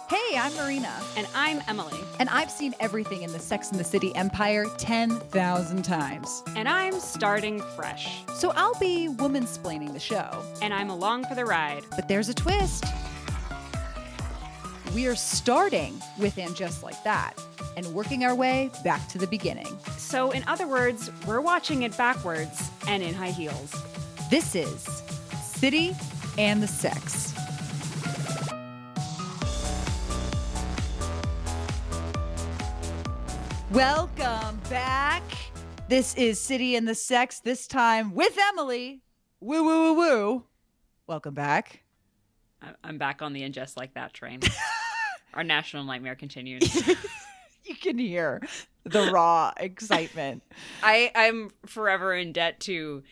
Hey, I'm Marina. And I'm Emily. And I've seen everything in the Sex and the City empire 10,000 times. And I'm starting fresh. So I'll be woman-splaining the show. And I'm along for the ride. But there's a twist. We are starting with And Just Like That and working our way back to the beginning. So in other words, we're watching it backwards and in high heels. This is City and the Sex. Welcome back. This is City and the Sex, this time with Emily. Woo, woo, woo, woo. Welcome back. I'm back on the And Just Like That train. Our national nightmare continues. You can hear the raw excitement. I'm forever in debt to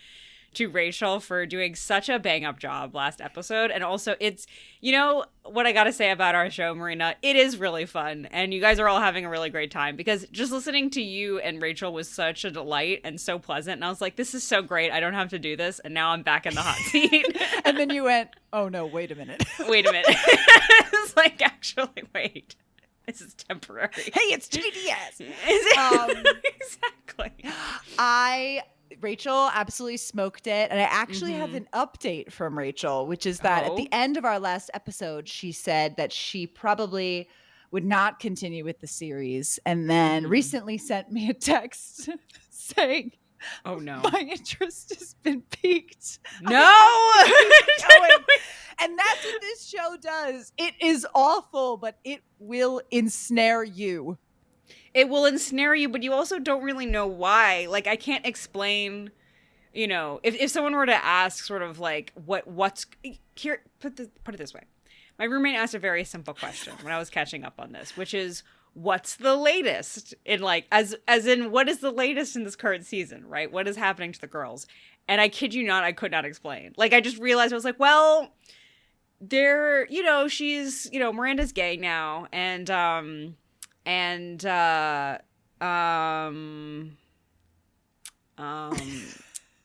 Rachel for doing such a bang-up job last episode. And also, it's, you know, what I gotta say about our show, Marina, it is really fun. And you guys are all having a really great time because just listening to you and Rachel was such a delight and so pleasant. And I was like, this is so great. I don't have to do this. And now I'm back in the hot seat. And then you went, oh no, wait a minute. Wait a minute. It's like, actually, wait. This is temporary. Hey, it's GDS. Exactly. Rachel absolutely smoked it. And I actually have an update from Rachel, which is that at the end of our last episode, she said that she probably would not continue with the series. And then recently sent me a text saying, oh no, my interest has been piqued. No. And that's what this show does. It is awful, but it will ensnare you. It will ensnare you, but you also don't really know why. Like, I can't explain, you know, if someone were to ask sort of like, what's here, put it this way. My roommate asked a very simple question when I was catching up on this, which is, what's the latest in like, as in, what is the latest in this current season, right? What is happening to the girls? And I kid you not, I could not explain. Like, I just realized, I was like, well, they're, you know, she's, you know, Miranda's gay now. And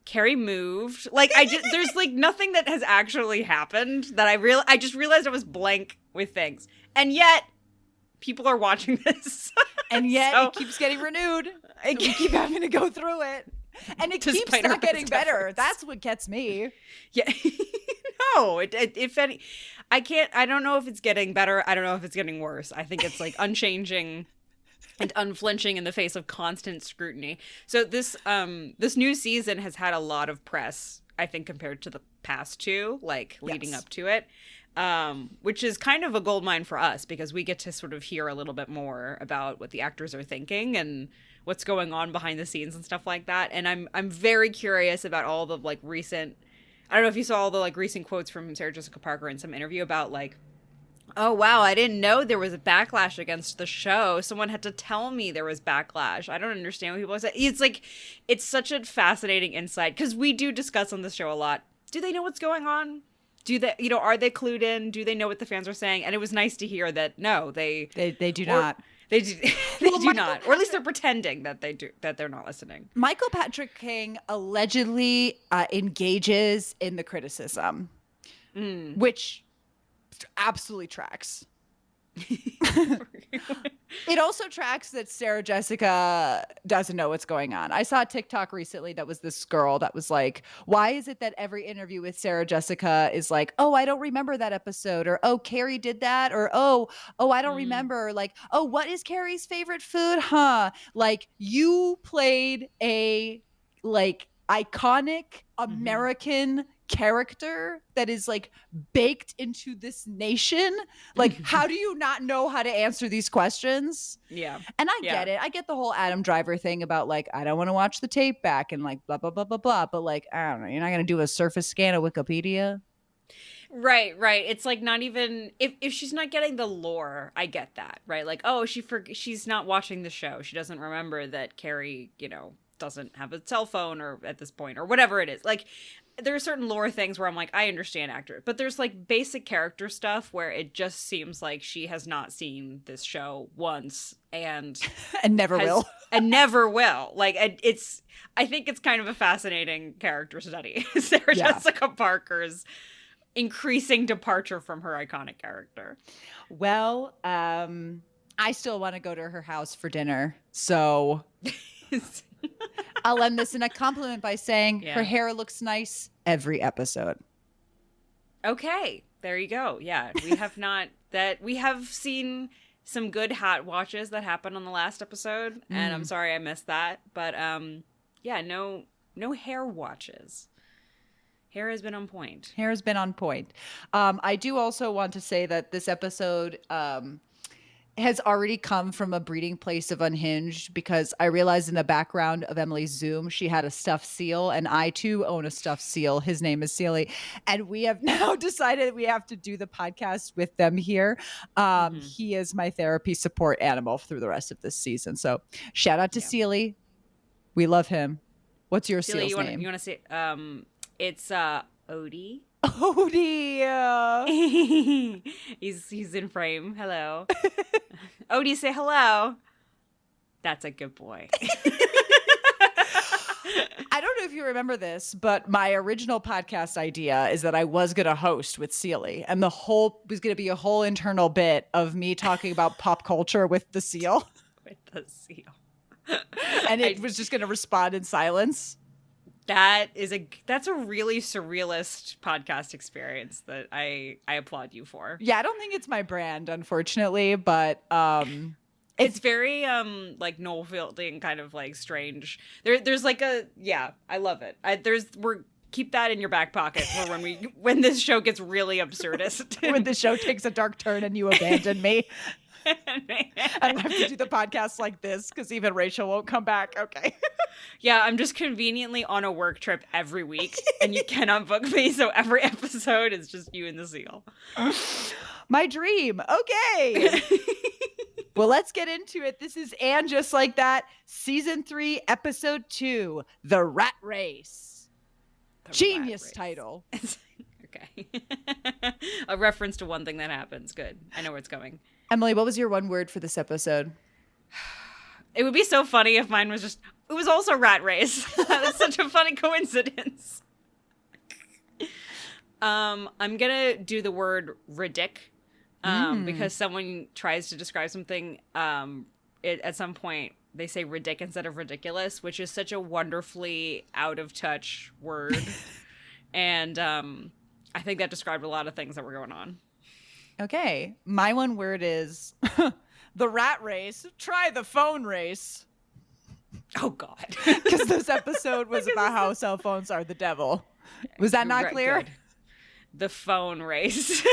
Carrie moved. Like, there's like nothing that has actually happened that I just realized I was blank with things. And yet people are watching this. And yet it keeps getting renewed. And we keep having to go through it. And it keeps not getting better. That's what gets me. Yeah. No, if any, I don't know if it's getting better. I don't know if it's getting worse. I think it's like unchanging and unflinching in the face of constant scrutiny. So this new season has had a lot of press, I think, compared to the past two, like leading up to it, which is kind of a goldmine for us because we get to sort of hear a little bit more about what the actors are thinking and what's going on behind the scenes and stuff like that. And I'm very curious about all the like recent, I don't know if you saw all the like recent quotes from Sarah Jessica Parker in some interview about like, oh, wow, I didn't know there was a backlash against the show. Someone had to tell me there was backlash. I don't understand what people say. It's like, it's such a fascinating insight because we do discuss on this show a lot. Do they know what's going on? Do they, you know, are they clued in? Do they know what the fans are saying? And it was nice to hear that, no, they do not. They do not. Or at least they're pretending that they do, that they're not listening. Michael Patrick King allegedly engages in the criticism, which absolutely tracks. It also tracks that Sarah Jessica doesn't know what's going on. I saw a TikTok recently that was this girl that was like, why is it that every interview with Sarah Jessica is like, oh, I don't remember that episode, or oh, Carrie did that, or oh, I don't remember, like, oh, what is Carrie's favorite food? Like, you played a like iconic American character that is like baked into this nation. Like, how do you not know how to answer these questions? Yeah. And I get it. I get the whole Adam Driver thing about like, I don't want to watch the tape back and like blah, blah, blah, blah, blah. But like, I don't know. You're not going to do a surface scan of Wikipedia. Right. It's like not even if she's not getting the lore, I get that, right? Like, oh, she's not watching the show. She doesn't remember that Carrie, you know, doesn't have a cell phone or at this point or whatever it is. Like, there are certain lore things where I'm like, I understand actors, but there's like basic character stuff where it just seems like she has not seen this show once and never will. Like, I think it's kind of a fascinating character study. Sarah Jessica Parker's increasing departure from her iconic character. Well, I still want to go to her house for dinner. So I'll end this in a compliment by saying her hair looks nice every episode. Okay, there you go. Yeah, we have seen some good hat watches that happened on the last episode, and I'm sorry I missed that. But yeah, no hair watches. Hair has been on point. Hair has been on point. I do also want to say that this episode has already come from a breeding place of Unhinged, because I realized in the background of Emily's Zoom, she had a stuffed seal, and I too own a stuffed seal. His name is Sealy. And we have now decided we have to do the podcast with them here. He is my therapy support animal through the rest of this season. So shout out to Sealy. We love him. What's your Sealy, seal's name? You want to say, it's Odie. Odie. He's in frame. Hello. Odie, say hello. That's a good boy. I don't know if you remember this, but my original podcast idea is that I was going to host with Sealy, and the whole was going to be a whole internal bit of me talking about pop culture with the seal. With the seal. And it was just going to respond in silence. That's a really surrealist podcast experience that I applaud you for. Yeah, I don't think it's my brand, unfortunately, but it's very like Noel Fielding kind of like strange. There's like I love it. Keep that in your back pocket for when this show gets really absurdist. When the show takes a dark turn and you abandon me. And I have to do the podcast like this because even Rachel won't come back. Okay. Yeah, I'm just conveniently on a work trip every week, and you cannot book me, so every episode is just you and the seal. My dream. Okay. Well, let's get into it. This is And Just Like That, Season 3, Episode 2, The Rat Race. Genius title. Okay. A reference to one thing that happens. Good. I know where it's going. Emily, what was your one word for this episode? It would be so funny if mine was just, it was also Rat Race. That's such a funny coincidence. I'm going to do the word ridic because someone tries to describe something at some point. They say ridic instead of ridiculous, which is such a wonderfully out of touch word. And I think that described a lot of things that were going on. Okay. My one word is the rat race. Try the phone race. Oh, God. Because this episode was about how cell phones are the devil. Was that not clear? Good. The phone race.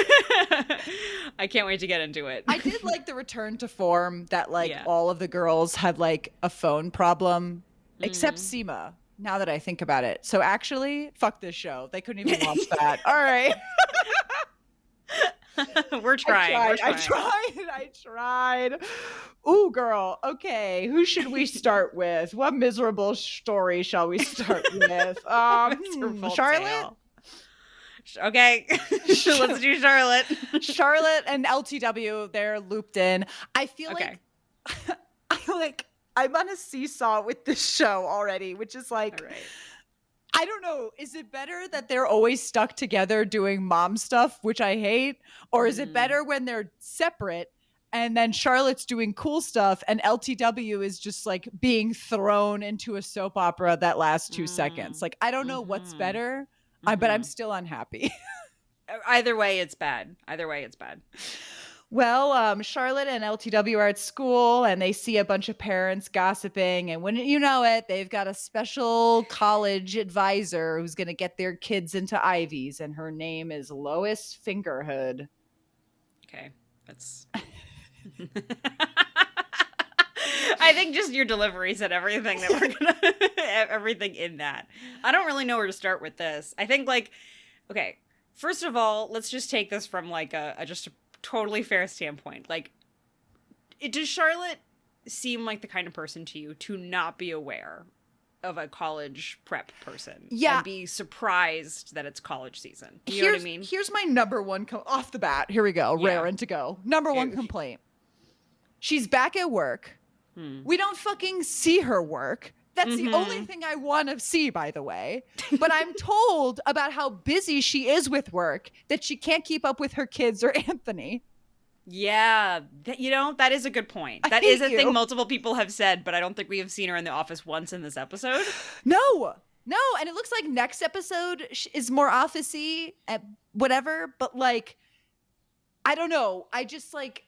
I can't wait to get into it. I did like the return to form that all of the girls had like a phone problem, except Seema, now that I think about it. So actually, fuck this show. They couldn't even watch that. All right. We're trying. I tried. Ooh, girl. Okay. Who should we start with? What miserable story shall we start with? Charlotte? Okay. Let's do Charlotte. Charlotte and LTW, they're looped in. I feel like I'm on a seesaw with this show already, which is like, right. I don't know. Is it better that they're always stuck together doing mom stuff, which I hate? Or is it better when they're separate and then Charlotte's doing cool stuff and LTW is just like being thrown into a soap opera that lasts 2 seconds? Like, I don't know what's better, but I'm still unhappy. Either way, it's bad. Well, Charlotte and LTW are at school and they see a bunch of parents gossiping. And wouldn't you know it, they've got a special college advisor who's going to get their kids into Ivies. And her name is Lois Fingerhood. Okay. That's... I think just your delivery said everything that we're going to... everything in that. I don't really know where to start with this. I think okay, first of all, let's just take this from like a totally fair standpoint. Like, does Charlotte seem like the kind of person to you to not be aware of a college prep person? Yeah. And be surprised that it's college season. You know what I mean? Here's my number one, off the bat. Here we go. Raring to go. Number one complaint. She's back at work. We don't fucking see her work. That's the only thing I want to see, by the way. But I'm told about how busy she is with work that she can't keep up with her kids or Anthony. Yeah, that is a good point. That is a thing multiple people have said, but I don't think we have seen her in the office once in this episode. No, and it looks like next episode is more office-y, whatever, but like, I don't know. I just like,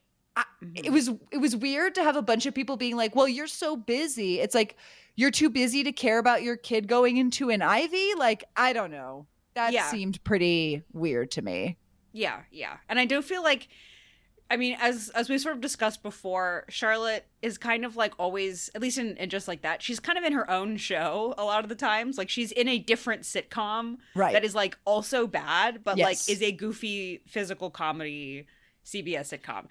it was weird to have a bunch of people being like, well, you're so busy. It's like, you're too busy to care about your kid going into an Ivy? Like, I don't know. That seemed pretty weird to me. Yeah. And I do feel like, I mean, as we sort of discussed before, Charlotte is kind of like always, at least in Just Like That, she's kind of in her own show a lot of the times. Like, she's in a different sitcom that is like also bad, but like is a goofy physical comedy CBS sitcom.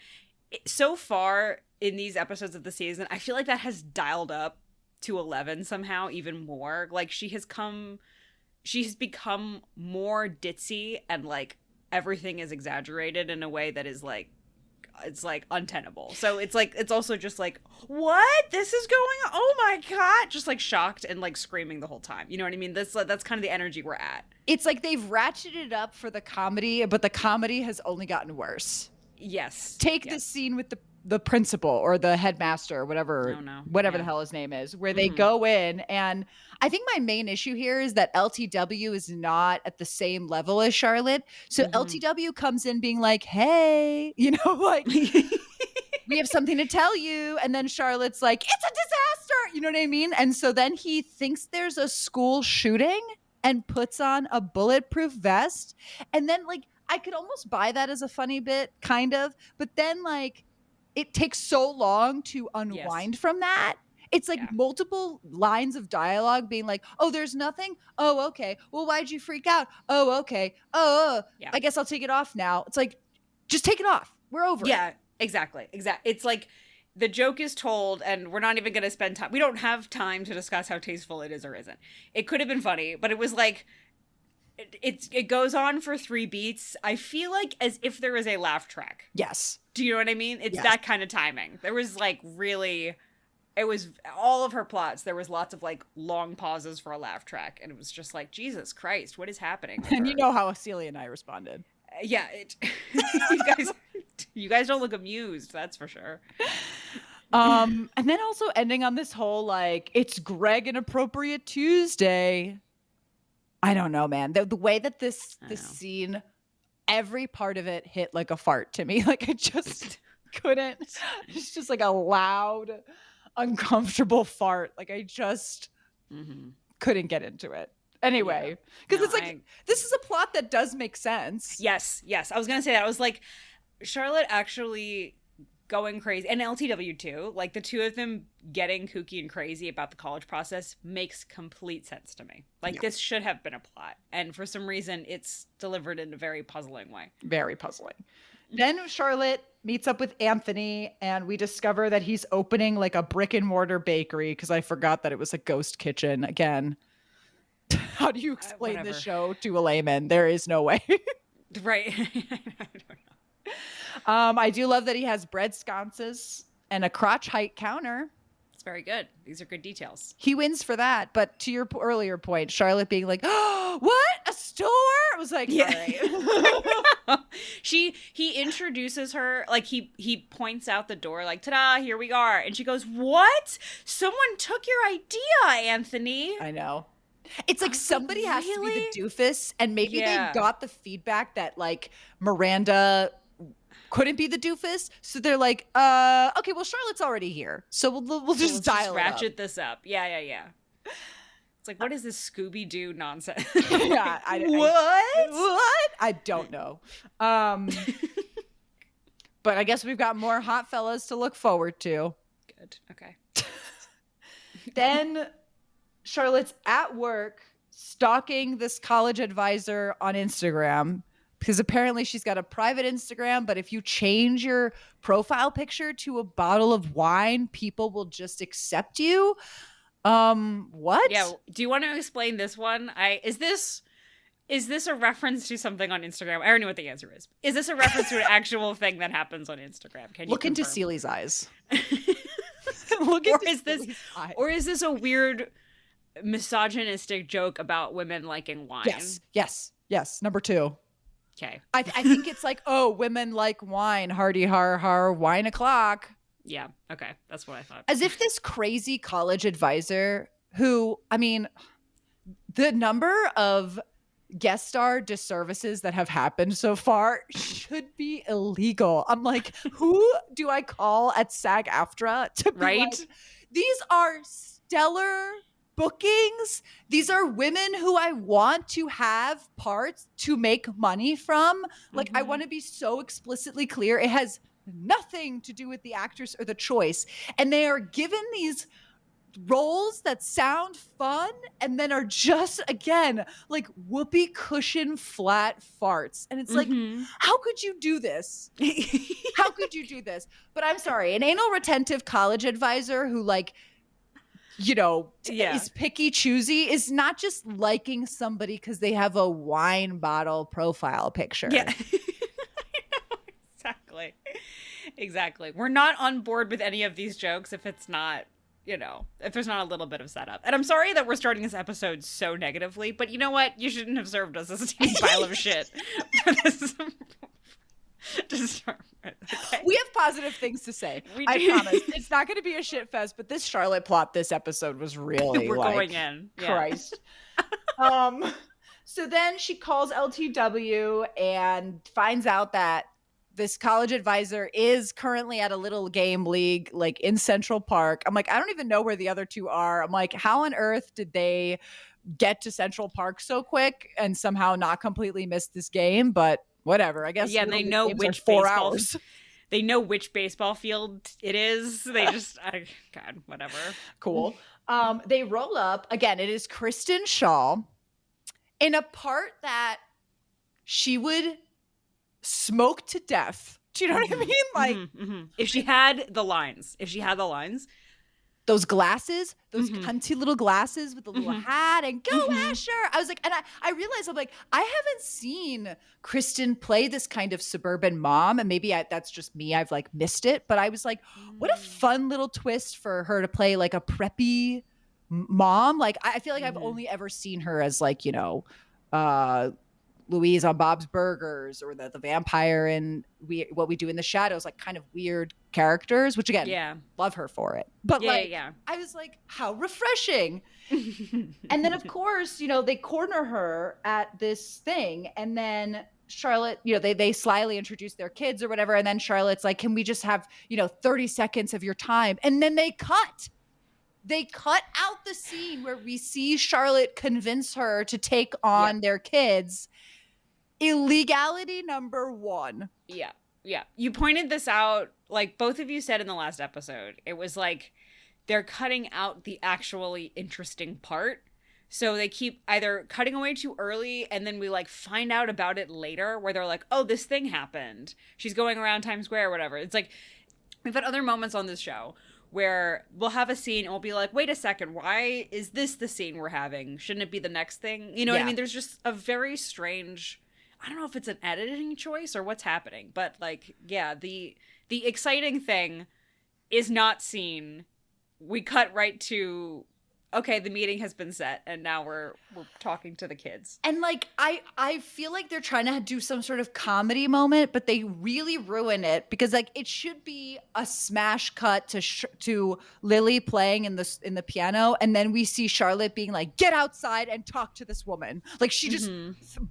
So far in these episodes of the season, I feel like that has dialed up to 11 somehow even more. Like, she has become more ditzy, and like everything is exaggerated in a way that is like, it's like untenable. So it's like, it's also just like, what? This is going on? Oh my God. Just like shocked and like screaming the whole time. You know what I mean? That's kind of the energy we're at. It's like they've ratcheted it up for the comedy, but the comedy has only gotten worse. Yes. Take the scene with the principal or the headmaster or whatever the hell his name is, where they go in, and I think my main issue here is that LTW is not at the same level as Charlotte. So LTW comes in being like, hey, like, we have something to tell you. And then Charlotte's like, it's a disaster. You know what I mean? And so then he thinks there's a school shooting and puts on a bulletproof vest. And then like, I could almost buy that as a funny bit, kind of. But then like, it takes so long to unwind from that. It's like multiple lines of dialogue being like, oh, there's nothing. Oh, okay. Well, why'd you freak out? Oh, okay. Oh, I guess I'll take it off now. It's like, just take it off. We're over it. Yeah, exactly. It's like the joke is told and we're not even going to spend time. We don't have time to discuss how tasteful it is or isn't. It could have been funny, but it was like, it goes on for 3 beats. I feel like as if there is a laugh track. Yes. Do you know what I mean? It's that kind of timing. There was like really, it was all of her plots. There was lots of like long pauses for a laugh track. And it was just like, Jesus Christ, what is happening? And you know how Celia and I responded. Yeah. You guys don't look amused. That's for sure. And then also ending on this whole, like, it's Greg Inappropriate Tuesday. I don't know, man. The way that this scene, every part of it hit like a fart to me. Like, I just couldn't. It's just like a loud, uncomfortable fart. Like, I just couldn't get into it. Anyway, because it's like, this is a plot that does make sense. Yes. I was going to say that. I was like, Charlotte actually going crazy, and LTW too, like the two of them getting kooky and crazy about the college process makes complete sense to me. Like, this should have been a plot, and for some reason it's delivered in a very puzzling way. Very puzzling. Then Charlotte meets up with Anthony, and we discover that he's opening like a brick and mortar bakery, because I forgot that it was a ghost kitchen again. How do you explain this show to a layman? There is no way. Right. I don't know. I do love that he has bread sconces and a crotch height counter. It's very good. These are good details. He wins for that. But to your earlier point, Charlotte being like, oh, what? A store? I was like, all right. He introduces her, like he points out the door, like, ta-da, here we are. And she goes, what? Someone took your idea, Anthony. I know. It's like somebody has to be the doofus, and maybe they got the feedback that like Miranda couldn't be the doofus, so they're like, okay, well, Charlotte's already here, so we'll just dial it up. Ratchet this up. Yeah. It's like, what is this Scooby-Doo nonsense? Yeah, what? I don't know. But I guess we've got more hot fellas to look forward to. Good. Okay. Then Charlotte's at work stalking this college advisor on Instagram, because apparently she's got a private Instagram, but if you change your profile picture to a bottle of wine, people will just accept you. What? Yeah. Do you want to explain this one? Is this a reference to something on Instagram? I already know what the answer is. Is this a reference to an actual thing that happens on Instagram? Can you look into Celie's eyes? Look into Celie's eyes. Or is this a weird misogynistic joke about women liking wine. Yes. Number 2. Okay. I think it's like, oh, women like wine. Hardy har har, wine o'clock. Yeah. Okay. That's what I thought. As if this crazy college advisor who, I mean, the number of guest star disservices that have happened so far should be illegal. I'm like, who do I call at SAG-AFTRA to be Right? like, these are stellar bookings. These are women who I want to have parts to make money from. Like, I want to be so explicitly clear. It has nothing to do with the actress or the choice. And they are given these roles that sound fun and then are just, again, like whoopee cushion flat farts. And it's like, how could you do this? How could you do this? But I'm sorry, an anal retentive college advisor who, like, you know, is picky choosy is not just liking somebody because they have a wine bottle profile picture. Yeah. Exactly. We're not on board with any of these jokes if it's not, you know, if there's not a little bit of setup. And I'm sorry that we're starting this episode so negatively, but you know what? You shouldn't have served us as a teeny pile of shit for this to start with. Okay? We have positive things to say. I promise. It's not going to be a shit fest, but this Charlotte plot this episode was really we're like, going in. Yeah. Christ. So then she calls LTW and finds out that this college advisor is currently at a little game league, like in Central Park. I'm like, I don't even know where the other two are. I'm like, how on earth did they get to Central Park so quick and somehow not completely miss this game? But whatever, I guess. Yeah, they know which 4 hours. They know which baseball field it is. They just, God, whatever. Cool. They roll up again. It is Kristen Shaw in a part that she would smoke to death. Do you know what I mean? Like, if she had the lines, those glasses, those cunty little glasses with the little hat, and go Asher. I was like, and I realized, I'm like, I haven't seen Kristen play this kind of suburban mom, and maybe that's just me. I've like missed it, but I was like, what a fun little twist for her to play like a preppy mom. Like, I feel like I've only ever seen her as like, you know, Louise on Bob's Burgers or the vampire in What We Do in the Shadows, like kind of weird characters, which again, love her for it. But I was like, how refreshing. And then of course, you know, they corner her at this thing, and then Charlotte, you know, they slyly introduce their kids or whatever, and then Charlotte's like, can we just have, you know, 30 seconds of your time? And then they cut out the scene where we see Charlotte convince her to take on their kids. Illegality number 1. Yeah. You pointed this out, like both of you said in the last episode. It was like they're cutting out the actually interesting part. So they keep either cutting away too early, and then we like find out about it later where they're like, oh, this thing happened. She's going around Times Square or whatever. It's like, we've had other moments on this show where we'll have a scene and we'll be like, wait a second, why is this the scene we're having? Shouldn't it be the next thing? You know what I mean? There's just a very strange, I don't know if it's an editing choice or what's happening, but like, yeah, the exciting thing is not seen. We cut right to, okay, the meeting has been set and now we're talking to the kids. And like, I feel like they're trying to do some sort of comedy moment, but they really ruin it because like it should be a smash cut to Lily playing in the piano, and then we see Charlotte being like, get outside and talk to this woman. Like she just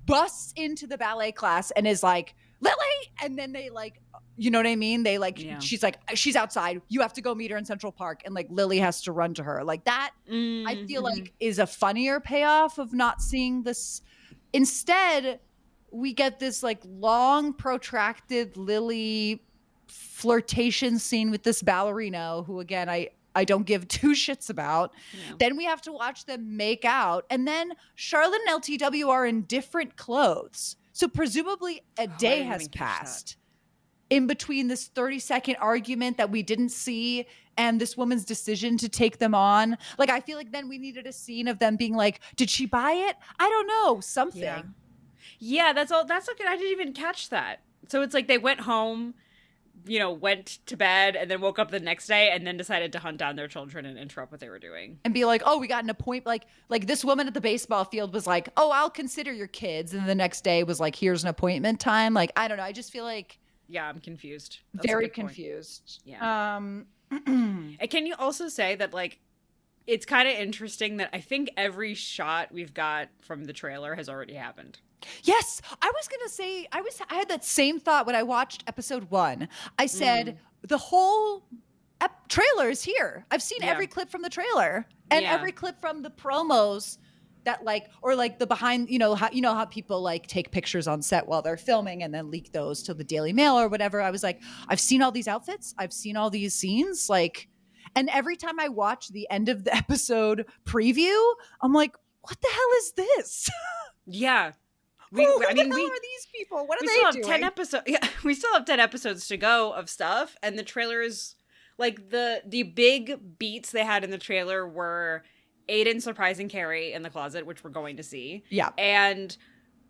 busts into the ballet class and is like, Lily, and then they like, you know what I mean? They like, she's like, she's outside. You have to go meet her in Central Park. And like Lily has to run to her. Like that, I feel like is a funnier payoff of not seeing this. Instead, we get this like long protracted Lily flirtation scene with this ballerina who, again, I don't give 2 shits about. Then we have to watch them make out. And then Charlotte and LTW are in different clothes. So presumably a day has passed in between this 30-second argument that we didn't see and this woman's decision to take them on. Like, I feel like then we needed a scene of them being like, did she buy it? I don't know. Something. Yeah, that's all. That's okay. I didn't even catch that. So it's like they went home. went to bed and then woke up the next day and then decided to hunt down their children and interrupt what they were doing. And be like, oh, we got an appointment. Like this woman at the baseball field was like, oh, I'll consider your kids. And the next day was like, here's an appointment time. Like, I don't know. I just feel like. Yeah, I'm confused. That's very confused. Yeah. And can you also say that, like, it's kind of interesting that I think every shot we've got from the trailer has already happened. Yes, I was gonna say I had that same thought when I watched episode 1. I said the whole trailer is here. I've seen every clip from the trailer and every clip from the promos that or the behind. How people like take pictures on set while they're filming and then leak those to the Daily Mail or whatever. I was like, I've seen all these outfits. I've seen all these scenes. And every time I watch the end of the episode preview, I'm like, what the hell is this? Yeah. Who the hell are these people? What are they doing? 10 episodes. Yeah, we still have 10 episodes to go of stuff, and the trailer is like the big beats they had in the trailer were Aidan surprising Carrie in the closet, which we're going to see. Yeah. And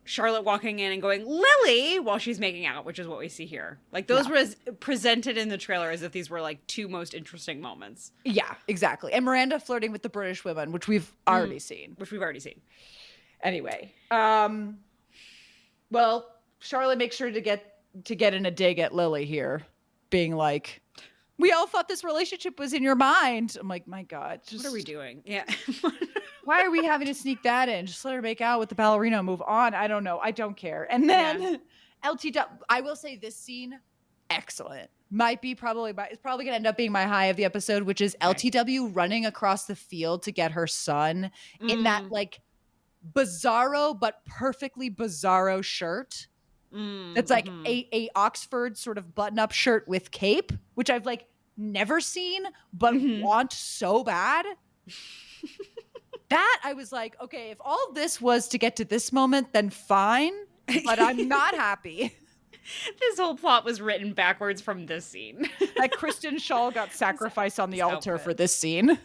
Charlotte walking in and going, Lily, while she's making out, which is what we see here. Like, those were presented in the trailer as if these were, like, 2 most interesting moments. Yeah, exactly. And Miranda flirting with the British women, which we've already seen. Anyway. Well, Charlotte makes sure to get in a dig at Lily here, being like, we all thought this relationship was in your mind. I'm like, my God. What are we doing? Yeah. Why are we having to sneak that in? Just let her make out with the ballerina, move on. I don't know. I don't care. And then LTW, I will say this scene, excellent. It's probably going to end up being my high of the episode, which is LTW running across the field to get her son in that like bizarro, but perfectly bizarro shirt. It's like a Oxford sort of button-up shirt with cape, which I've like never seen, but want so bad. That I was like, okay, if all this was to get to this moment, then fine, but I'm not happy. This whole plot was written backwards from this scene. Like Kristen Shaw got sacrificed on the altar for this scene.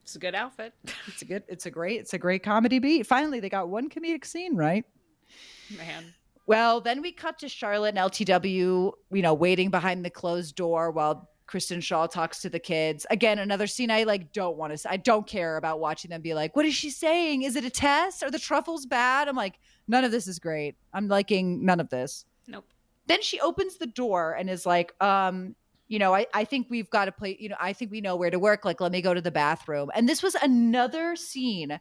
It's a good outfit. It's a great comedy beat. Finally, they got one comedic scene right. Man. Well, then we cut to Charlotte and LTW, waiting behind the closed door while Kristen Shaw talks to the kids. Again, another scene I don't want to. I don't care about watching them be like, what is she saying? Is it a test? Are the truffles bad? I'm like, none of this is great. I'm liking none of this. Nope. Then she opens the door and is like, I think we've got to play, I think we know where to work. Like, let me go to the bathroom. And this was another scene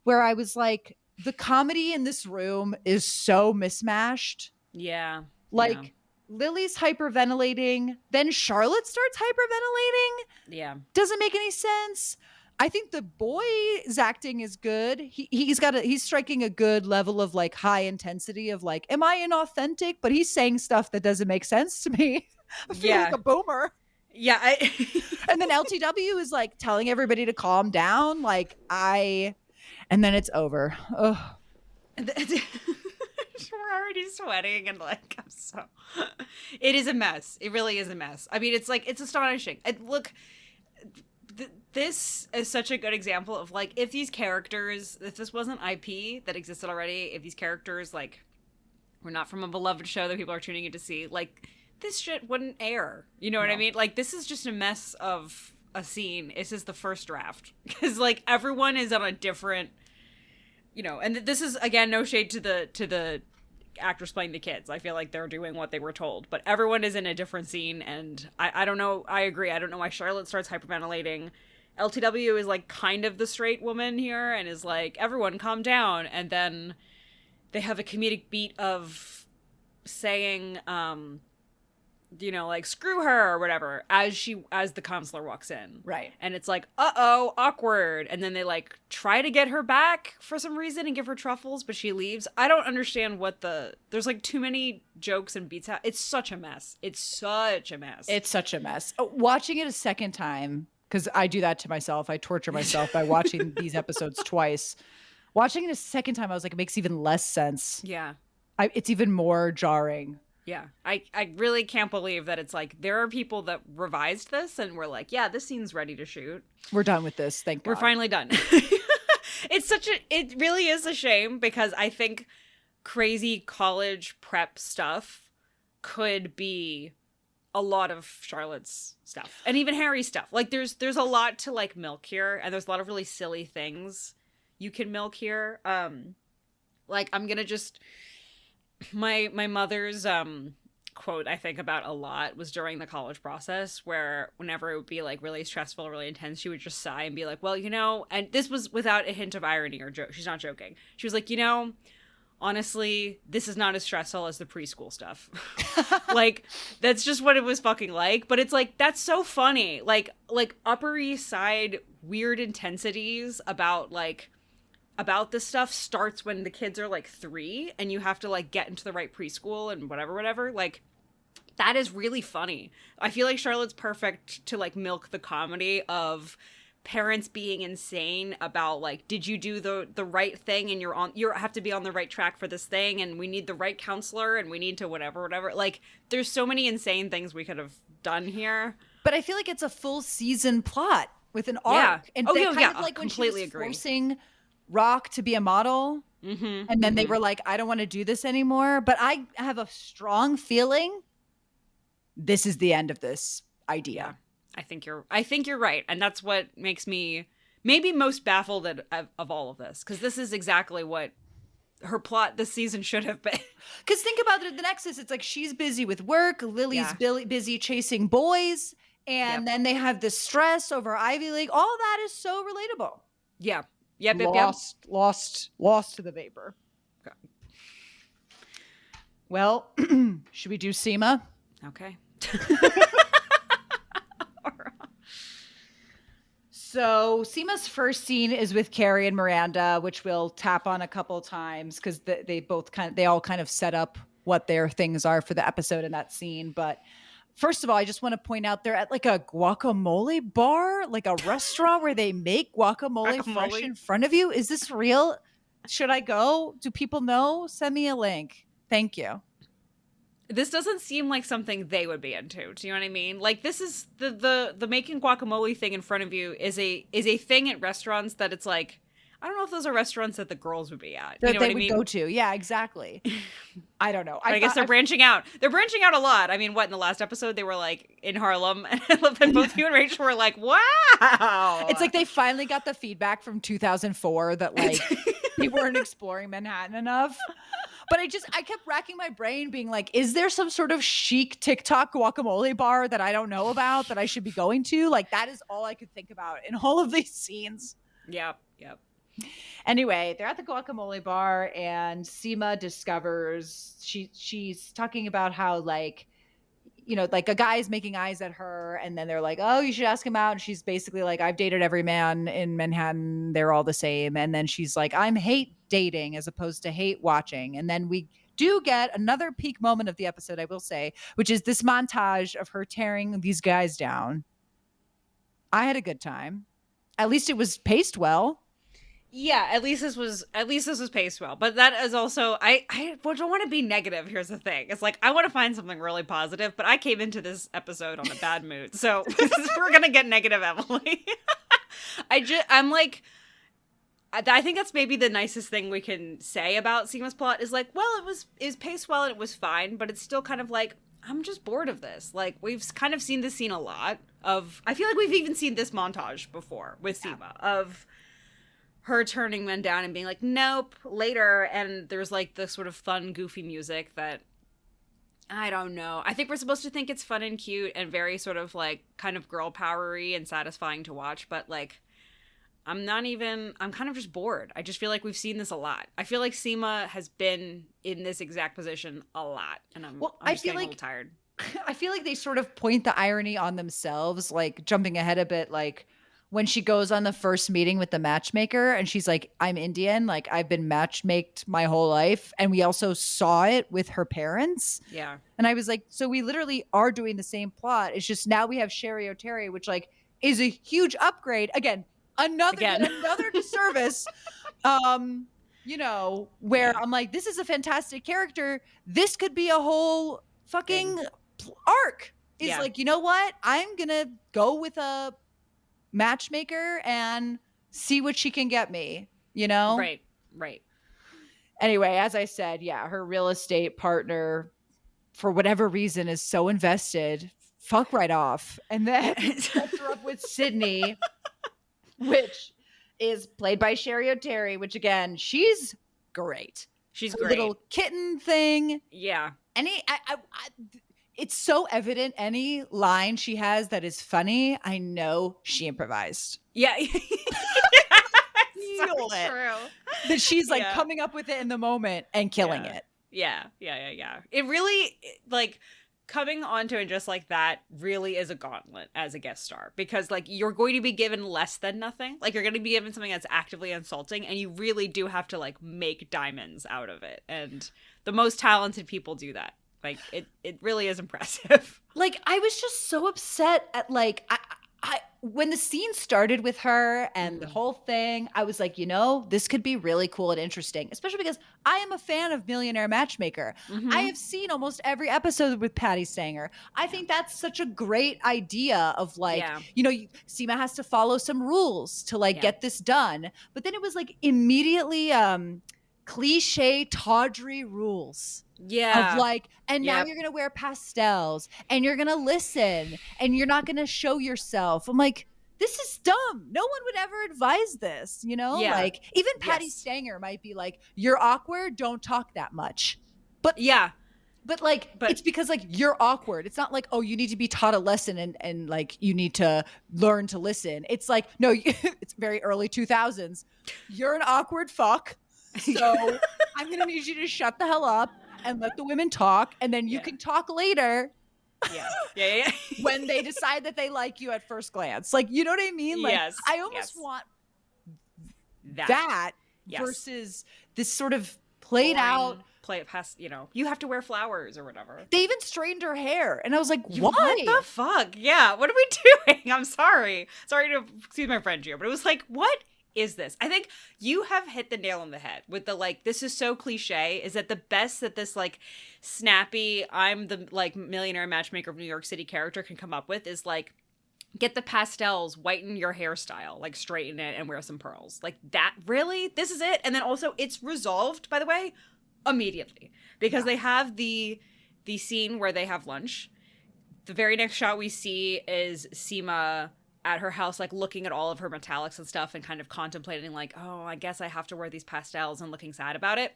where I was like, the comedy in this room is so mismatched. Yeah. Lily's hyperventilating. Then Charlotte starts hyperventilating. Yeah. Doesn't make any sense. I think the boy's acting is good. He's striking a good level of like high intensity of like, am I inauthentic? But he's saying stuff that doesn't make sense to me. I feel like a boomer. Yeah. And then LTW is like telling everybody to calm down. And then it's over. Ugh. We're already sweating and like, it is a mess. It really is a mess. I mean, it's astonishing. This is such a good example of like, if this wasn't IP that existed already, if these characters like were not from a beloved show that people are tuning in to see, like this shit wouldn't air. You know what I mean? Like, this is just a mess of a scene. This is the first draft because like everyone is on a different, and this is again no shade to the actors playing the kids. I feel like they're doing what they were told, but everyone is in a different scene. And I don't know. I agree. I don't know why Charlotte starts hyperventilating. LTW is like kind of the straight woman here and is like, everyone calm down. And then they have a comedic beat of saying, like screw her or whatever as the counselor walks in. Right. And it's like, uh-oh, awkward. And then they like try to get her back for some reason and give her truffles, but she leaves. I don't understand there's like too many jokes and beats out. It's such a mess. Watching it a second time, because I do that to myself. I torture myself by watching these episodes twice. Watching it a second time, I was like, it makes even less sense. Yeah. It's even more jarring. Yeah, I really can't believe that it's like there are people that revised this and were like, yeah, this scene's ready to shoot. We're done with this. Thank God. We're finally done. It really is a shame because I think crazy college prep stuff could be a lot of Charlotte's stuff and even Harry's stuff. Like there's a lot to like milk here, and there's a lot of really silly things you can milk here. Like I'm gonna just my mother's quote I think about a lot was during the college process, where whenever it would be like really stressful, really intense, she would just sigh and be like, well, you know, and this was without a hint of irony or joke. She's not joking. She was like, you know, honestly, this is not as stressful as the preschool stuff. Like, that's just what it was fucking like. But it's like, that's so funny. Like Upper East Side weird intensities about this stuff starts when the kids are like 3 and you have to like get into the right preschool and whatever. Like, that is really funny. I feel like Charlotte's perfect to like milk the comedy of parents being insane about like, did you do the right thing, and you have to be on the right track for this thing, and we need the right counselor, and we need to whatever. Like, there's so many insane things we could have done here. But I feel like it's a full season plot with an arc. Yeah. And Oh, they yeah, kind of like when she was forcing Rock to be a model, and then they were like, I don't want to do this anymore. But I have a strong feeling this is the end of this idea. Yeah. I think you're right, and that's what makes me maybe most baffled of all of this, because this is exactly what her plot this season should have been. Because think about it, the Nexus, it's like she's busy with work, Lily's busy chasing boys, and then they have this stress over Ivy League. All that is so relatable. Yeah. Lost to the vapor. Okay. Well, should we do Seema? Okay. So Seema's first scene is with Carrie and Miranda, which we'll tap on a couple times because they all kind of set up what their things are for the episode in that scene. But first of all, I just want to point out they're at like a guacamole bar, like a restaurant where they make guacamole fresh in front of you. Is this real? Should I go? Do people know? Send me a link. Thank you. This doesn't seem like something they would be into. Do you know what I mean? Like, this is the making guacamole thing in front of you is a thing at restaurants that it's like, I don't know if those are restaurants that the girls would be at. You know what I mean? They would go to. Yeah, exactly. I don't know. I guess they're branching out. They're branching out a lot. I mean, what, in the last episode they were like in Harlem, and both you and Rachel were like, wow. It's like they finally got the feedback from 2004 that like they weren't exploring Manhattan enough. But I kept racking my brain being like, is there some sort of chic TikTok guacamole bar that I don't know about that I should be going to? Like, that is all I could think about in all of these scenes. Yep. Anyway, they're at the guacamole bar and Seema discovers she's talking about how like, you know, like a guy's making eyes at her and then they're like, oh, you should ask him out. And she's basically like, I've dated every man in Manhattan. They're all the same. And then she's like, I'm hate dating as opposed to hate watching. And then we do get another peak moment of the episode, I will say, which is this montage of her tearing these guys down. I had a good time. At least it was paced well. Yeah, at least this was paced well. But that is also I don't want to be negative. Here's the thing. It's like I want to find something really positive, but I came into this episode on a bad mood. So we're going to get negative, Emily. I'm like, I think that's maybe the nicest thing we can say about Seema's plot is like, well, it was paced well and it was fine, but it's still kind of like, I'm just bored of this. Like, we've kind of seen this scene a lot of, I feel like we've even seen this montage before with Seema of her turning men down and being like, nope, later. And there's like the sort of fun, goofy music that, I don't know. I think we're supposed to think it's fun and cute and very sort of like kind of girl powery and satisfying to watch. But like, I'm kind of just bored. I just feel like we've seen this a lot. I feel like Seema has been in this exact position a lot. And I'm just getting a little tired. I feel like they sort of point the irony on themselves, like jumping ahead a bit, like when she goes on the first meeting with the matchmaker and she's like, I'm Indian, like I've been matchmaked my whole life. And we also saw it with her parents. Yeah. And I was like, so we literally are doing the same plot. It's just now we have Sherry O'Terry, which like is a huge upgrade. Again, another disservice. You know, where I'm like, this is a fantastic character. This could be a whole fucking arc. Is like, you know what? I'm gonna go with a matchmaker and see what she can get me, you know? Right. Anyway, as I said, her real estate partner, for whatever reason, is so invested, fuck right off. And then sets her up with Sydney, which is played by Sherry O'Terry, which again, she's great. She's Her great. little kitten thing. Yeah. It's so evident any line she has that is funny, I know she improvised. Yeah. Feel So it. true. That she's like coming up with it in the moment and killing it. Yeah. It really, like, coming onto it just like that really is a gauntlet as a guest star, because like you're going to be given less than nothing. Like you're going to be given something that's actively insulting, and you really do have to like make diamonds out of it. And the most talented people do that. Like it really is impressive. Like I was just so upset at like I when the scene started with her and the whole thing, I was like, you know, this could be really cool and interesting, especially because I am a fan of Millionaire Matchmaker. I have seen almost every episode with Patty Stanger. I think that's such a great idea of like, you know, Seema has to follow some rules to like get this done. But then it was like immediately cliche tawdry rules. Yeah. Of like, and now you're going to wear pastels and you're going to listen and you're not going to show yourself. I'm like, this is dumb. No one would ever advise this, you know? Like even Patty Stanger might be like, you're awkward. Don't talk that much. But but it's because like you're awkward. It's not like, oh, you need to be taught a lesson and like you need to learn to listen. It's like, no, it's very early 2000s. You're an awkward fuck. So I'm going to need you to shut the hell up and let the women talk, and then you can talk later. Yeah. When they decide that they like you at first glance. Like, you know what I mean? Like, I almost want that versus this sort of played out. Play it past, you know, you have to wear flowers or whatever. They even straightened her hair. And I was like, why? What the fuck? Yeah, what are we doing? I'm sorry. Sorry to excuse my French here, but it was like, what is this? I think you have hit the nail on the head with the like, this is so cliche, is that the best that this like snappy, I'm the like millionaire matchmaker of New York City character can come up with is like, get the pastels, whiten your hairstyle, like straighten it and wear some pearls. Like that, really? This is it? And then also it's resolved, by the way, immediately, because they have the scene where they have lunch. The very next shot we see is Seema at her house, like looking at all of her metallics and stuff and kind of contemplating like, oh, I guess I have to wear these pastels and looking sad about it.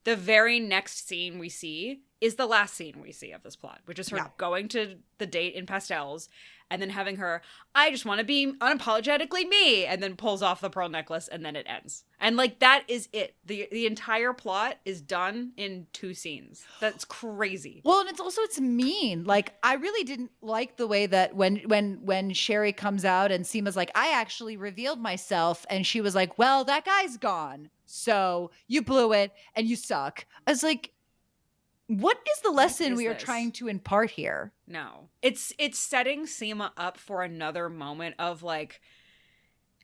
The very next scene we see is the last scene we see of this plot, which is her going to the date in pastels and then having her, I just want to be unapologetically me, and then pulls off the pearl necklace and then it ends. And like, that is it. The entire plot is done in 2 scenes. That's crazy. Well, and it's mean. Like, I really didn't like the way that when Sherry comes out and Seema's like, I actually revealed myself, and she was like, well, that guy's gone, so you blew it and you suck. I was like, what is the lesson we are trying to impart here? No. It's setting Seema up for another moment of like,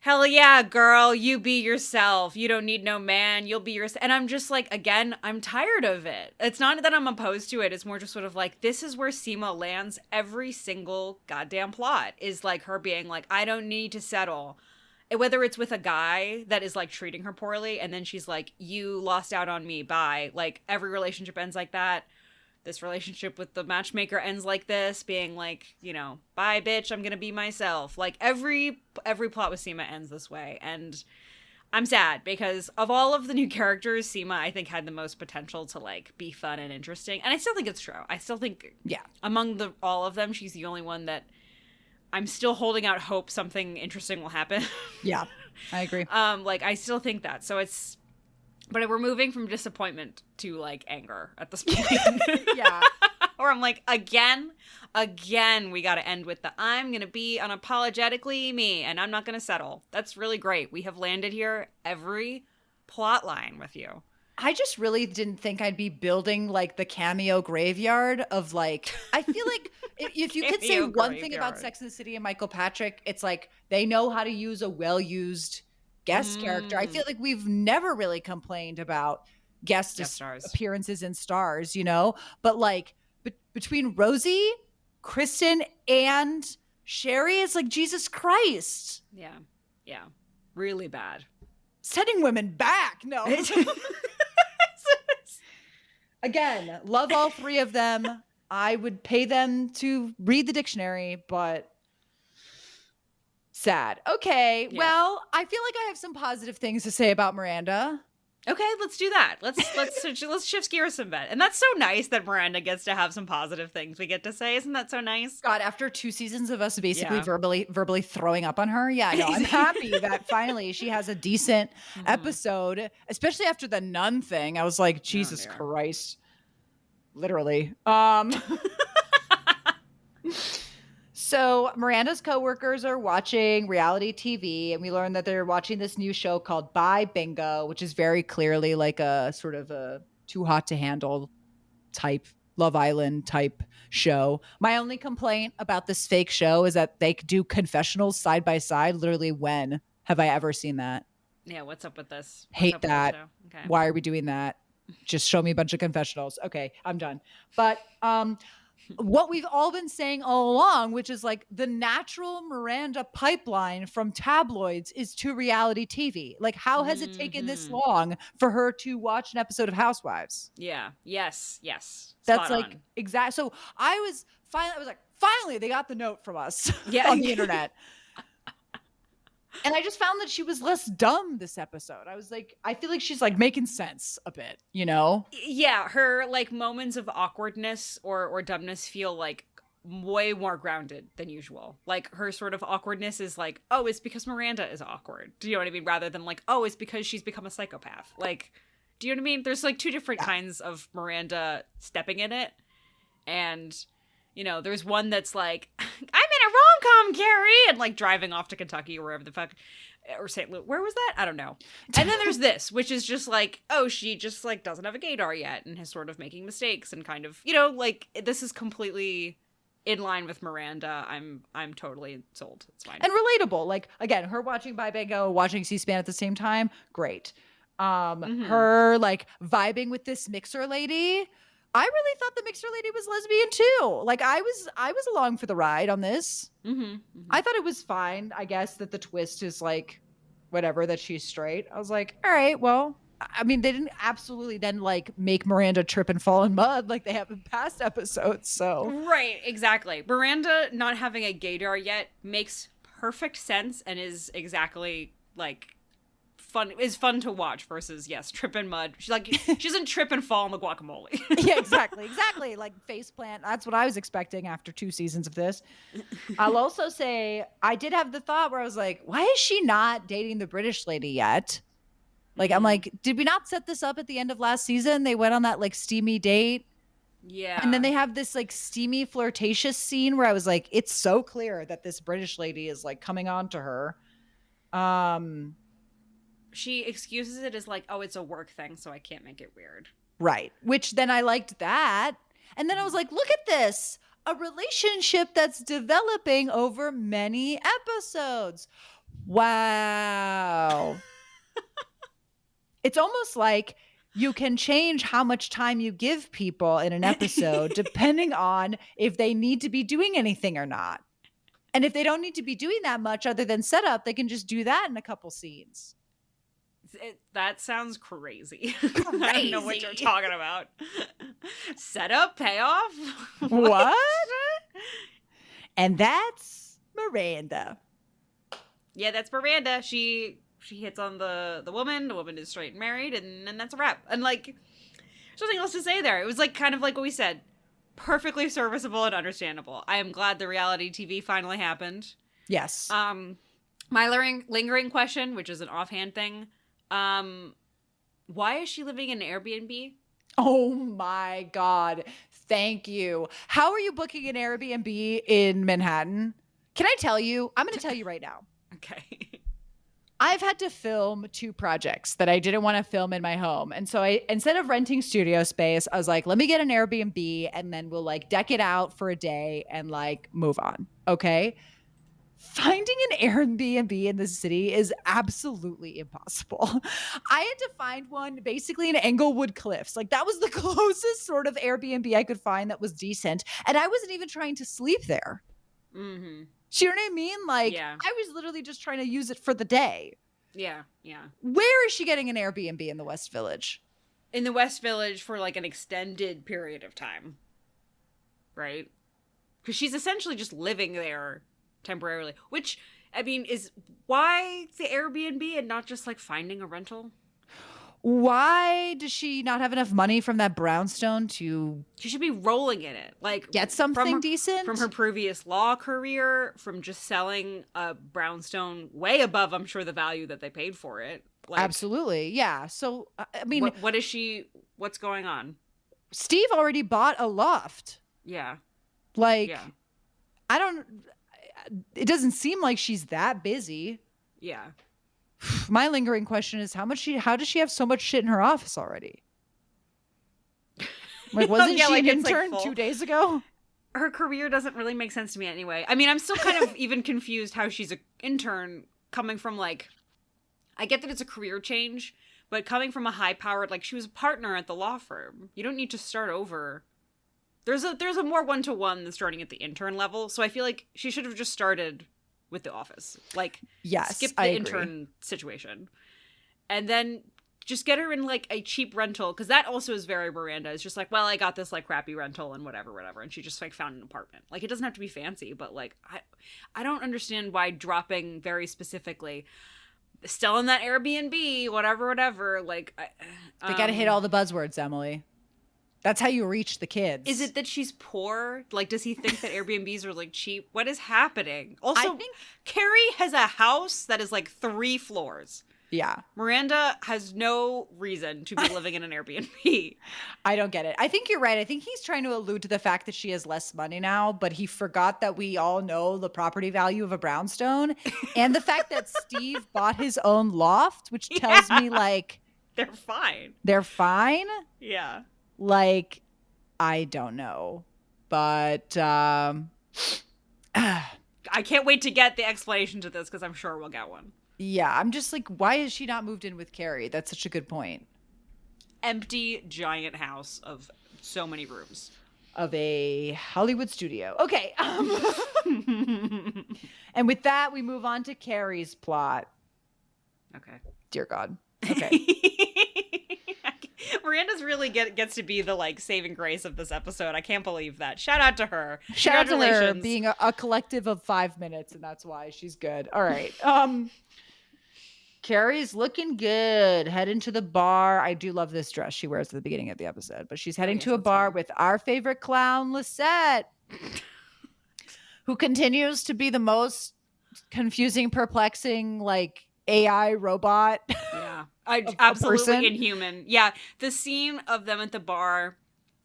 hell yeah, girl, you be yourself. You don't need no man. You'll be yourself. And I'm just like, again, I'm tired of it. It's not that I'm opposed to it. It's more just sort of like, this is where Seema lands every single goddamn plot, is like her being like, I don't need to settle. Whether it's with a guy that is like treating her poorly and then she's like, you lost out on me, bye. Like every relationship ends like that. This relationship with the matchmaker ends like this, being like, you know, bye bitch, I'm gonna be myself. Like every plot with Seema ends this way. And I'm sad because of all of the new characters, Seema I think had the most potential to like be fun and interesting. And I still think it's true. I still think among all of them, she's the only one that I'm still holding out hope something interesting will happen. Yeah, I agree. Like, I still think that. So it's, but we're moving from disappointment to, like, anger at this point. Yeah. Or I'm like, again, we got to end with the, I'm going to be unapologetically me, and I'm not going to settle. That's really great. We have landed here every plot line with you. I just really didn't think I'd be building like the cameo graveyard of like, I feel like if you could say one thing about Sex and the City and Michael Patrick, it's like they know how to use a well-used guest character. I feel like we've never really complained about guest stars, appearances and stars, you know, but like between Rosie, Kristen, and Sherry, it's like, Jesus Christ. Yeah. Really bad. Setting women back. No. Again, love all 3 of them. I would pay them to read the dictionary, but sad. Okay, Yeah. well, I feel like I have some positive things to say about Miranda. Okay, let's do that. Let's shift gears a bit. And that's so nice that Miranda gets to have some positive things we get to say. Isn't that so nice? God, after 2 seasons of us basically Yeah. verbally throwing up on her, yeah, no, I'm happy that finally she has a decent Mhm. episode, especially after the nun thing. I was like, Jesus dear. Christ. Literally. So Miranda's coworkers are watching reality TV, and we learn that they're watching this new show called Bye Bingo, which is very clearly like a sort of a Too Hot to Handle type Love Island type show. My only complaint about this fake show is that they do confessionals side by side. Literally, when have I ever seen that? Yeah, what's up with this? What's Hate up with that. the show? Okay. Why are we doing that? Just show me a bunch of confessionals. Okay, I'm done. But what we've all been saying all along, which is like the natural Miranda pipeline from tabloids is to reality TV. Like, how has it taken this Mhm. long for her to watch an episode of Housewives? Yeah. Yes. That's Spot like on. exact. So I was like, finally, they got the note from us Yeah. on the internet. And I just found that she was less dumb this episode. I was like, I feel like she's like making sense a bit, you know? Yeah, her like moments of awkwardness or dumbness feel like way more grounded than usual. Like her sort of awkwardness is like, oh, it's because Miranda is awkward. Do you know what I mean? Rather than like, oh, it's because she's become a psychopath. Like, do you know what I mean? There's like two different kinds of Miranda stepping in it. And, you know, there's one that's like, I'm in a rom-com, Carrie, and like driving off to Kentucky or wherever the fuck, or St. Louis. Where was that? I don't know. And then there's this, which is just like, oh, she just like doesn't have a gaydar yet and is sort of making mistakes and kind of, you know, like this is completely in line with Miranda. I'm totally sold. It's fine. And relatable. Like, again, her watching Bye Bingo, watching C-SPAN at the same time, great. Her like vibing with this mixer lady. I really thought the mixer lady was lesbian too. Like I was along for the ride on this. I thought it was fine. I guess that the twist is like whatever, that she's straight. I was like, all right, well, I mean, they didn't absolutely then like make Miranda trip and fall in mud like they have in past episodes. So Right, exactly. Miranda not having a gaydar yet makes perfect sense and is exactly like fun to watch versus yes, trip in mud. She's like she doesn't trip and fall in the guacamole. yeah, exactly. Like face plant. That's what I was expecting after 2 seasons of this. I'll also say I did have the thought where I was like, why is she not dating the British lady yet? Like, I'm like, did we not set this up at the end of last season? They went on that like steamy date. Yeah. And then they have this like steamy flirtatious scene where I was like, it's so clear that this British lady is like coming on to her. She excuses it as like, oh, it's a work thing, so I can't make it weird. Right. Which then I liked that. And then I was like, look at this. A relationship that's developing over many episodes. Wow. It's almost like you can change how much time you give people in an episode depending on if they need to be doing anything or not. And if they don't need to be doing that much other than setup, they can just do that in a couple scenes. That sounds crazy. I don't know what you're talking about. Setup, payoff. What? And that's Miranda. Yeah, that's Miranda. She hits on the woman. The woman is straight and married, and that's a wrap. And like, there's nothing else to say there. It was like kind of like what we said, perfectly serviceable and understandable. I am glad the reality TV finally happened. Yes. My lingering question, which is an offhand thing. Why is she living in an Airbnb? Oh my God. Thank you. How are you booking an Airbnb in Manhattan? Can I tell you? I'm going to tell you right now. Okay. I've had to film 2 projects that I didn't want to film in my home. And so instead of renting studio space, I was like, let me get an Airbnb and then we'll like deck it out for a day and like move on. Okay. Finding an Airbnb in the city is absolutely impossible. I had to find one basically in Englewood Cliffs. Like that was the closest sort of Airbnb I could find that was decent. And I wasn't even trying to sleep there. Mm-hmm. Do you know what I mean? Like yeah. I was literally just trying to use it for the day. Yeah. Where is she getting an Airbnb in the West Village? In the West Village for like an extended period of time. right? Because she's essentially just living there temporarily, which, I mean, is why the Airbnb and not just like finding a rental? Why does she not have enough money from that brownstone to She should be rolling in it, like get something decent? From her previous law career, from just selling a brownstone way above, I'm sure, the value that they paid for it. Like, absolutely. Yeah. So, I mean, what is she, what's going on? Steve already bought a loft. Yeah. Like, Yeah. It doesn't seem like she's that busy. Yeah. My lingering question is how does she have so much shit in her office already? Like, wasn't she an intern like 2 days ago? Her career doesn't really make sense to me anyway. I mean, I'm still kind of even confused how she's an intern coming from, like, I get that it's a career change, but coming from a high-powered, like, she was a partner at the law firm. You don't need to start over. There's a more one-to-one than starting at the intern level, so I feel like she should have just started with the office. Like, yes, skip the intern situation. And then just get her in, like, a cheap rental, because that also is very Miranda. It's just like, well, I got this, like, crappy rental and whatever, and she just, like, found an apartment. Like, it doesn't have to be fancy, but, like, I don't understand why dropping very specifically, still in that Airbnb, whatever, like... They gotta hit all the buzzwords, Emily. That's how you reach the kids. Is it that she's poor? Like, does he think that Airbnbs are, like, cheap? What is happening? Also, I think Carrie has a house that is, like, 3 floors. Yeah. Miranda has no reason to be living in an Airbnb. I don't get it. I think you're right. I think he's trying to allude to the fact that she has less money now, but he forgot that we all know the property value of a brownstone and the fact that Steve bought his own loft, which tells me, like... They're fine. They're fine? Yeah. Like, I don't know. But, I can't wait to get the explanation to this because I'm sure we'll get one. Yeah, I'm just like, why has she not moved in with Carrie? That's such a good point. Empty, giant house of so many rooms. Of a Hollywood studio. Okay. And with that, we move on to Carrie's plot. Okay. Dear God. Okay. Miranda's really gets to be the, like, saving grace of this episode. I can't believe that. Shout out to her. Shout out to her being a collective of 5 minutes, and that's why she's good. All right. Carrie's looking good. Heading to the bar. I do love this dress she wears at the beginning of the episode, but she's heading to a bar with our favorite clown, Lisette, who continues to be the most confusing, perplexing, like, AI robot. Yeah. Absolutely inhuman. Yeah. The scene of them at the bar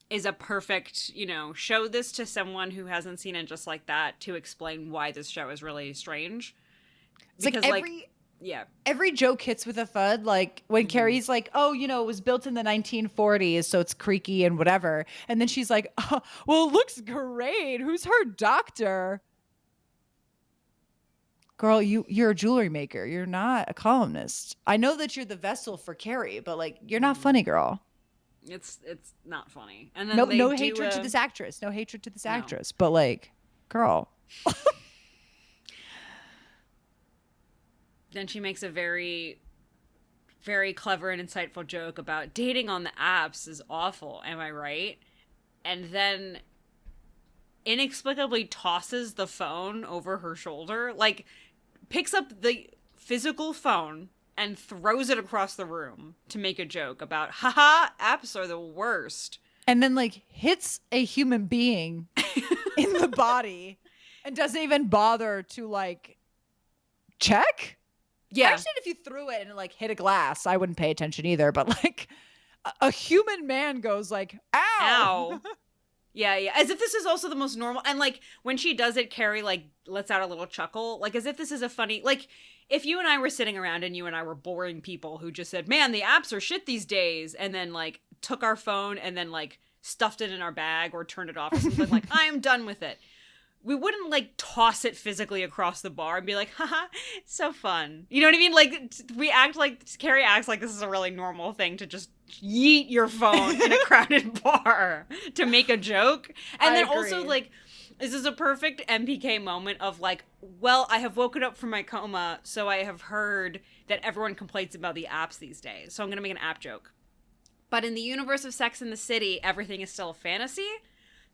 is a perfect, show this to someone who hasn't seen it just like that to explain why this show is really strange. It's because, every joke hits with a thud. Like when Carrie's like, oh, it was built in the 1940s, so it's creaky and whatever. And then she's like, oh, well, it looks great. Who's her doctor? Girl, you're a jewelry maker. You're not a columnist. I know that you're the vessel for Carrie, but, like, you're not funny, girl. It's not funny. And then no hatred to this actress. No hatred to this actress. But, like, girl. Then she makes a very, very clever and insightful joke about dating on the apps is awful. Am I right? And then inexplicably tosses the phone over her shoulder. Like, picks up the physical phone and throws it across the room to make a joke about, haha, apps are the worst. And then, like, hits a human being in the body and doesn't even bother to, like, check? Yeah. Actually, if you threw it and it, like, hit a glass, I wouldn't pay attention either. But, like, a human man goes, like, ow. Yeah. As if this is also the most normal. And, like, when she does it, Carrie, like, lets out a little chuckle. Like, as if this is a funny... Like, if you and I were sitting around and you and I were boring people who just said, man, the apps are shit these days, and then, like, took our phone and then, like, stuffed it in our bag or turned it off or something, like, I am done with it. We wouldn't, like, toss it physically across the bar and be like, haha, so fun. You know what I mean? Like, Carrie acts like this is a really normal thing to just yeet your phone in a crowded bar to make a joke. And then also, like, this is a perfect MPK moment of, like, well, I have woken up from my coma, so I have heard that everyone complains about the apps these days, so I'm going to make an app joke. But in the universe of Sex and the City, everything is still a fantasy.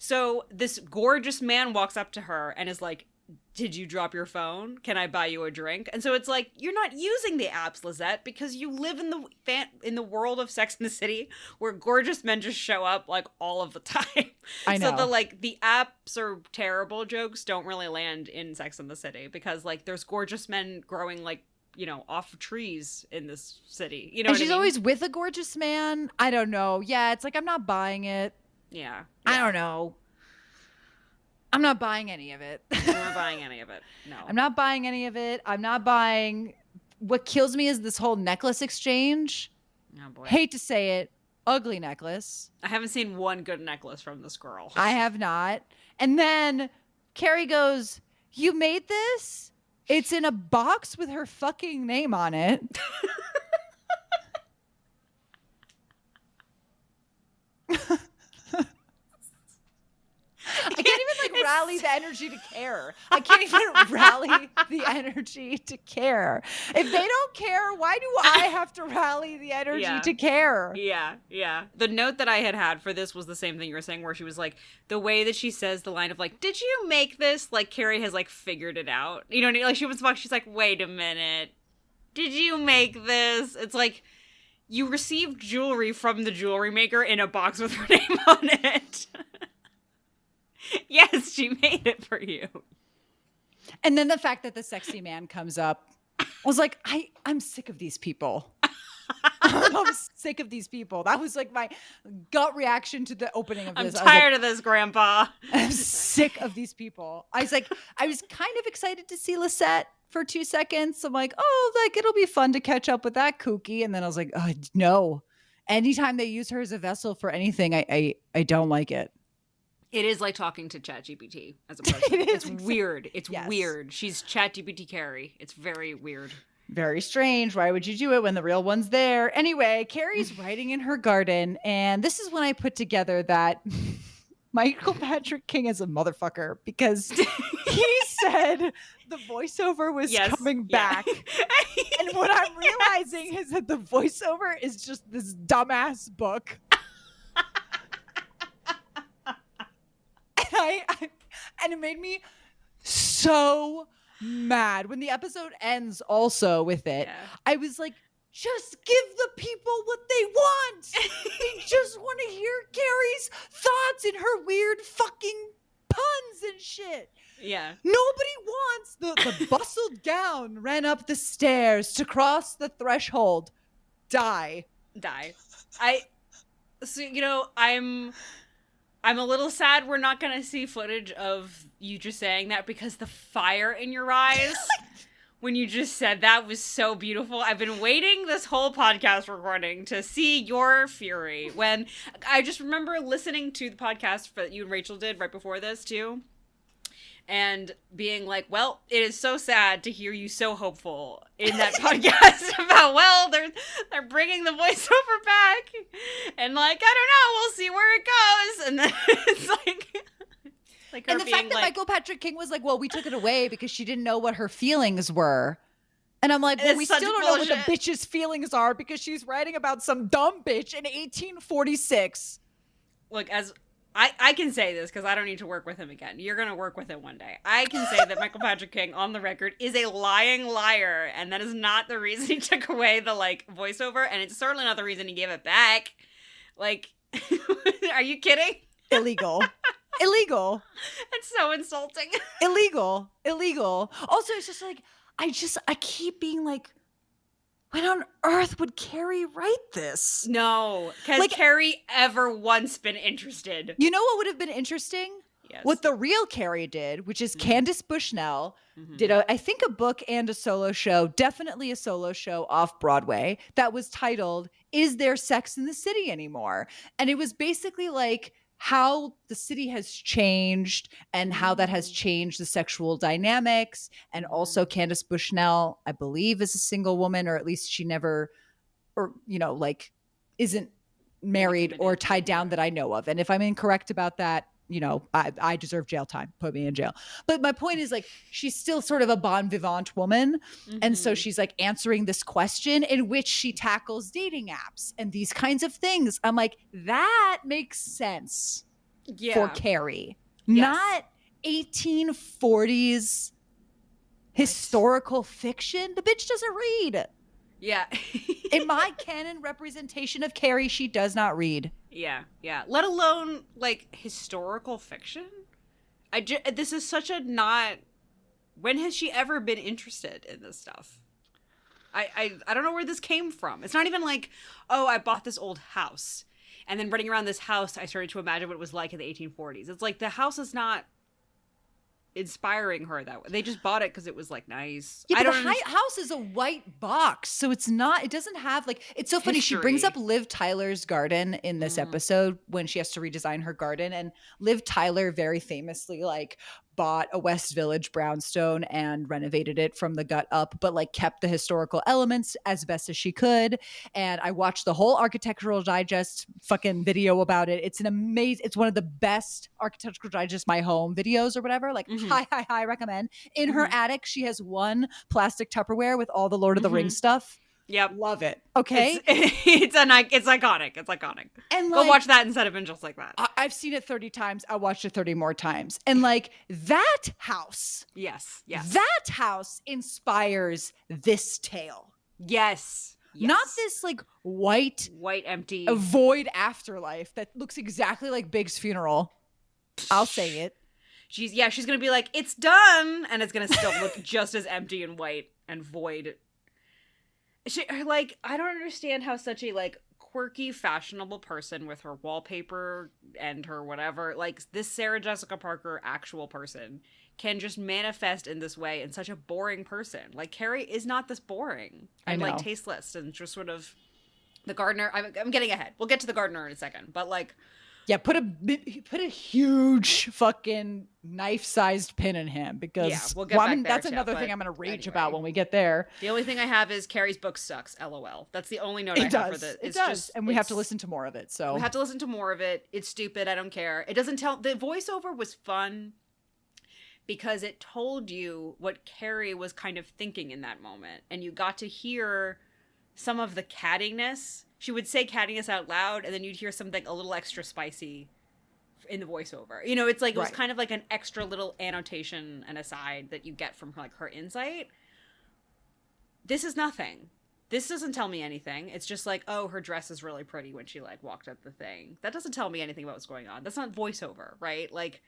So this gorgeous man walks up to her and is like, did you drop your phone? Can I buy you a drink? And so it's like, you're not using the apps, Lizette, because you live in the world of Sex and the City where gorgeous men just show up like all of the time. I know. So the apps are terrible jokes don't really land in Sex and the City because like there's gorgeous men growing like, you know, off trees in this city. You know, and what she's I mean? always with a gorgeous man. I don't know. Yeah, it's like I'm not buying it. Yeah. I don't know. I'm not buying any of it. I'm not buying any of it. No. I'm not buying any of it. I'm not buying. What kills me is this whole necklace exchange. Oh boy. Hate to say it. Ugly necklace. I haven't seen one good necklace from this girl. I have not. And then Carrie goes, "You made this? It's in a box with her fucking name on it." I can't even like rally the energy to care. I can't even rally the energy to care. If they don't care, why do I have to rally the energy to care? Yeah, yeah. The note that I had for this was the same thing you were saying, where she was like, the way that she says the line of like, did you make this? Like Carrie has like figured it out. You know what I mean? Like she was she's like, wait a minute. Did you make this? It's like, you received jewelry from the jewelry maker in a box with her name on it. Yes, she made it for you. And then the fact that the sexy man comes up, I was like, I'm sick of these people. I'm sick of these people. That was like my gut reaction to the opening of this. I'm tired of this, Grandpa. I'm sick of these people. I was kind of excited to see Lisette for 2 seconds. I'm like, oh, like it'll be fun to catch up with that kooky. And then I was like, oh, no. Anytime they use her as a vessel for anything, I don't like it. It is like talking to ChatGPT as a person. It's weird. It's weird. She's ChatGPT Carrie. It's very weird. Very strange. Why would you do it when the real one's there? Anyway, Carrie's writing in her garden, and this is when I put together that Michael Patrick King is a motherfucker because he said the voiceover was coming back. And what I'm realizing is that the voiceover is just this dumbass book. And it made me so mad when the episode ends also with it. Yeah. I was like, just give the people what they want. They just want to hear Carrie's thoughts and her weird fucking puns and shit. Yeah. Nobody wants the bustled gown ran up the stairs to cross the threshold. Die. So, you know, I'm a little sad we're not going to see footage of you just saying that because the fire in your eyes when you just said that was so beautiful. I've been waiting this whole podcast recording to see your fury. When I just remember listening to the podcast that you and Rachel did right before this too, and being like, well, it is so sad to hear you so hopeful in that podcast about, well, they're bringing the voiceover back, and like, I don't know, we'll see where it goes, and then it's like her and the fact that Michael Patrick King was like, well, we took it away because she didn't know what her feelings were. And I'm like, well, we still don't know what the bitch's feelings are because she's writing about some dumb bitch in 1846. Look, as I can say this because I don't need to work with him again. You're going to work with him one day. I can say that Michael Patrick King, on the record, is a lying liar. And that is not the reason he took away the, like, voiceover. And it's certainly not the reason he gave it back. Like, are you kidding? Illegal. Illegal. It's so insulting. Illegal. Also, it's just like, I keep being like, when on earth would Carrie write this? No, because like, Carrie ever once been interested. You know what would have been interesting? Yes. What the real Carrie did, which is Candace Bushnell, did I think a book and a solo show, definitely a solo show off Broadway that was titled, Is There Sex in the City Anymore? And it was basically like how the city has changed and how that has changed the sexual dynamics. And also Candace Bushnell, I believe, is a single woman, or at least she never, or, you know, like isn't married or tied down that I know of. And if I'm incorrect about that, you know, I deserve jail time. Put me in jail. But my point is, like, she's still sort of a bon vivant woman. And so she's like answering this question in which she tackles dating apps and these kinds of things. I'm like, that makes sense. for Carrie. Yes. Not 1840s historical fiction. The bitch doesn't read. Yeah. In my canon representation of Carrie, she does not read. Yeah. Let alone, like, historical fiction? This is such a not... When has she ever been interested in this stuff? I don't know where this came from. It's not even like, oh, I bought this old house, and then running around this house, I started to imagine what it was like in the 1840s. It's like the house is not inspiring her that way. They just bought it because it was like nice. Yeah, but the house is a white box, so it's not. It doesn't have like. It's so funny. She brings up Liv Tyler's garden in this episode when she has to redesign her garden, and Liv Tyler very famously like bought a West Village brownstone and renovated it from the gut up, but like kept the historical elements as best as she could. And I watched the whole Architectural Digest fucking video about it. It's an amazing, it's one of the best Architectural Digest My Home videos or whatever. Like high recommend. In her attic, she has one plastic Tupperware with all the Lord of the Rings stuff. Yep. Love it. Okay. It's iconic. It's iconic. And like, go watch that instead of Angels Like That. I've seen it 30 times. I watched it 30 more times. And like that house. Yes. That house inspires this tale. Yes. Not this like white empty void afterlife that looks exactly like Big's funeral. I'll say it. She's going to be like, it's done. And it's going to still look just as empty and white and void. I don't understand how such a, like, quirky, fashionable person with her wallpaper and her whatever, like, this Sarah Jessica Parker actual person can just manifest in this way in such a boring person. Like, Carrie is not this boring and, like, tasteless and just sort of the gardener. I'm getting ahead. We'll get to the gardener in a second. But, like... Yeah, put a huge fucking knife-sized pin in him because we'll get back there, that's another thing I'm going to rage about when we get there. The only thing I have is Carrie's book sucks, LOL. That's the only note I have for this. It does, and we have to listen to more of it. So we have to listen to more of it. It's stupid. I don't care. It doesn't tell. The voiceover was fun because it told you what Carrie was kind of thinking in that moment, and you got to hear some of the cattiness. She would say cattiness out loud, and then you'd hear something a little extra spicy in the voiceover. You know, it's like, it was kind of like an extra little annotation and aside that you get from, like, her insight. This is nothing. This doesn't tell me anything. It's just like, oh, her dress is really pretty when she, like, walked up the thing. That doesn't tell me anything about what's going on. That's not voiceover, right? Like,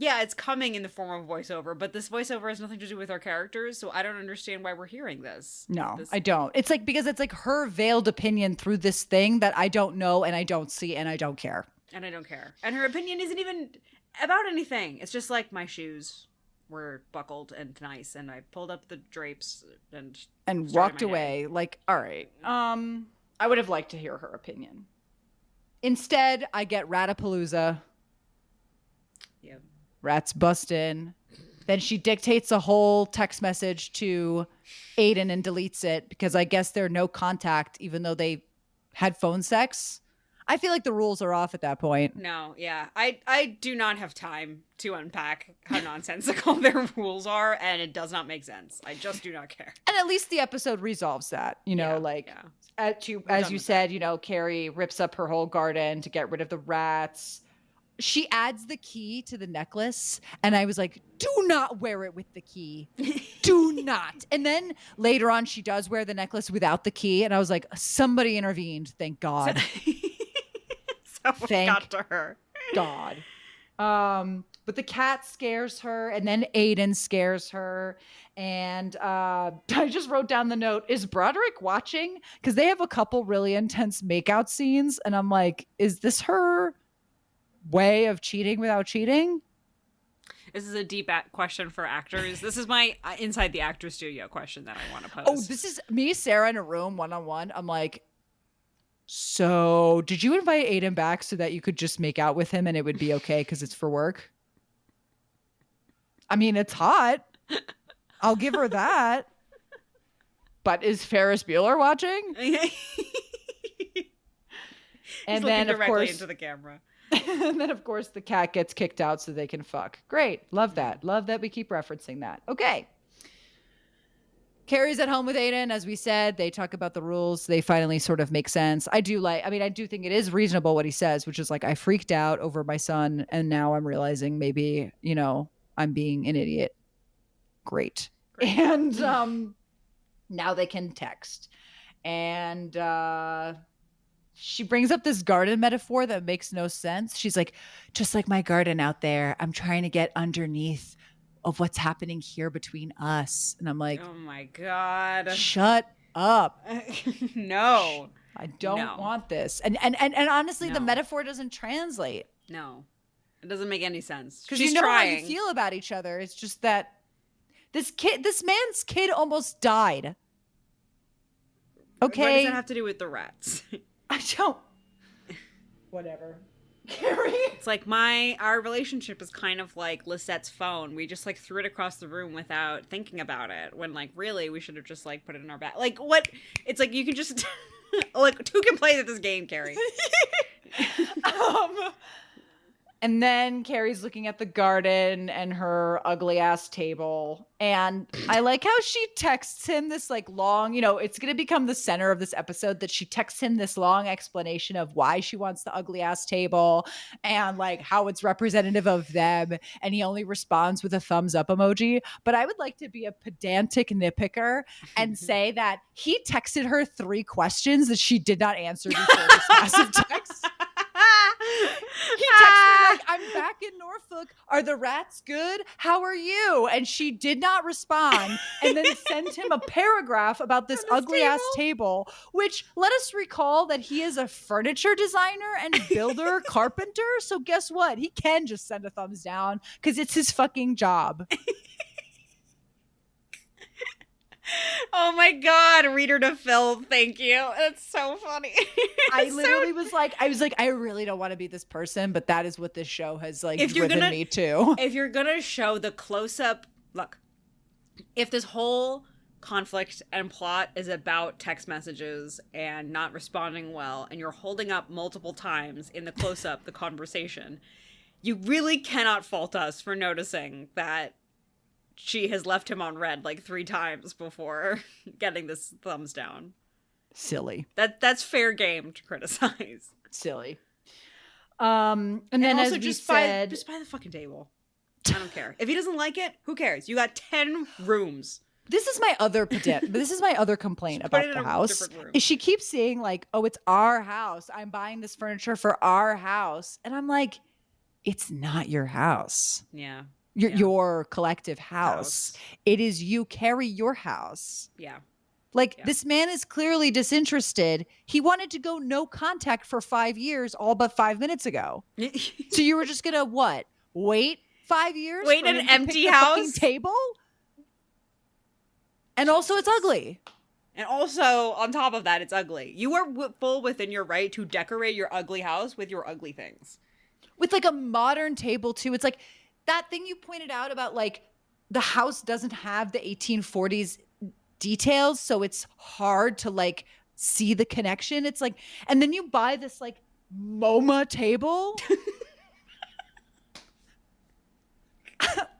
yeah, it's coming in the form of voiceover, but this voiceover has nothing to do with our characters, so I don't understand why we're hearing this. No, I don't. It's like, because it's like her veiled opinion through this thing that I don't know and I don't see and I don't care. And I don't care. And her opinion isn't even about anything. It's just like, my shoes were buckled and nice, and I pulled up the drapes and walked away. Like, all right. I would have liked to hear her opinion. Instead, I get Ratapalooza. Yeah. Rats bust in. Then she dictates a whole text message to Aidan and deletes it because I guess they're no contact even though they had phone sex. I feel like the rules are off at that point. No, yeah. I do not have time to unpack how nonsensical their rules are, and it does not make sense. I just do not care. And at least the episode resolves that, you know, as you said, you know, Carrie rips up her whole garden to get rid of the rats. She adds the key to the necklace, and I was like, do not wear it with the key. Do not. And then later on, she does wear the necklace without the key, and I was like, somebody intervened. Thank God. Someone got to her. God. But the cat scares her, and then Aidan scares her. And I just wrote down the note, is Broderick watching? Because they have a couple really intense makeout scenes, and I'm like, is this her way of cheating without cheating? This is a deep question for actors. This is my inside the actor studio question that I want to pose. Oh, this is me, Sarah, in a room one-on-one. I'm like, so did you invite Aidan back so that you could just make out with him and it would be okay because it's for work? I mean, it's hot. I'll give her that. But is Ferris Bueller watching? And then, of course, into the camera. And then, of course, the cat gets kicked out so they can fuck. Great. Love that. Love that we keep referencing that. Okay. Carrie's at home with Aidan, as we said. They talk about the rules. They finally sort of make sense. I do think it is reasonable what he says, which is like, I freaked out over my son, and now I'm realizing maybe, I'm being an idiot. Great. And now they can text. And she brings up this garden metaphor that makes no sense. She's like, just like my garden out there, I'm trying to get underneath of what's happening here between us. And I'm like, oh my God, shut up. No, I don't want this. And honestly, the metaphor doesn't translate. No, it doesn't make any sense. Because you know trying. How you feel about each other. It's just that this man's kid almost died. Okay. What does that have to do with the rats? I don't. Whatever. Carrie. It's like our relationship is kind of like Lisette's phone. We just like threw it across the room without thinking about it, when like really we should have just like put it in our bag. Like what? It's like you can just like, who can play this game, Carrie? And then Carrie's looking at the garden and her ugly ass table. And I like how she texts him this like long, it's going to become the center of this episode, that she texts him this long explanation of why she wants the ugly ass table and like how it's representative of them. And he only responds with a thumbs up emoji. But I would like to be a pedantic nitpicker and say that he texted her 3 questions that she did not answer before this massive text. He texted her like, I'm back in Norfolk. Are the rats good? How are you? And she did not respond, and then sent him a paragraph about this ugly ass table, which, let us recall that he is a furniture designer and builder carpenter. So guess what? He can just send a thumbs down because it's his fucking job. Oh my God, reader to Phil, thank you. That's so funny. I literally was like, I really don't want to be this person, but that is what this show has like driven me to. If you're gonna show the close-up, look, if this whole conflict and plot is about text messages and not responding well, and you're holding up multiple times in the close-up the conversation, you really cannot fault us for noticing that she has left him on red like 3 times before getting this thumbs down. Silly. That's fair game to criticize. Silly. And then also as just we said, just buy the fucking table. I don't care. If he doesn't like it, who cares? You got 10 rooms. This is my other complaint about the house. Is she keeps saying like, "Oh, it's our house. I'm buying this furniture for our house." And I'm like, it's not your house. Yeah. Your collective house. It is you, Carrie, your house. Yeah. Like, this man is clearly disinterested. He wanted to go no contact for 5 years, all but 5 minutes ago. So you were just going to what? Wait 5 years? Wait in an empty house? Table? And also it's ugly. And also, on top of that, it's ugly. You are full within your right to decorate your ugly house with your ugly things. With like a modern table too. It's like that thing you pointed out about like the house doesn't have the 1840s details, so it's hard to like see the connection. It's like, and then you buy this like MoMA table.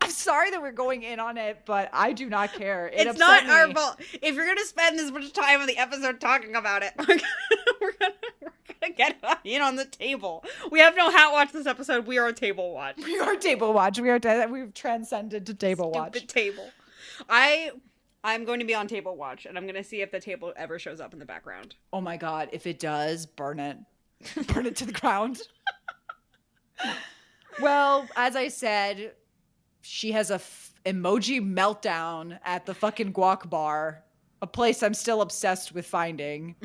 I'm sorry that we're going in on it, but I do not care. It's not our fault. If you're gonna spend this much time on the episode talking about it, we're gonna get in on the table. We have no hat watch this episode. We are a table watch. We are table watch. We've transcended to table watch. Stupid table. I'm going to be on table watch, and I'm going to see if the table ever shows up in the background. Oh my God. If it does, burn it. Burn it to the ground. Well, as I said, she has a emoji meltdown at the fucking guac bar, a place I'm still obsessed with finding,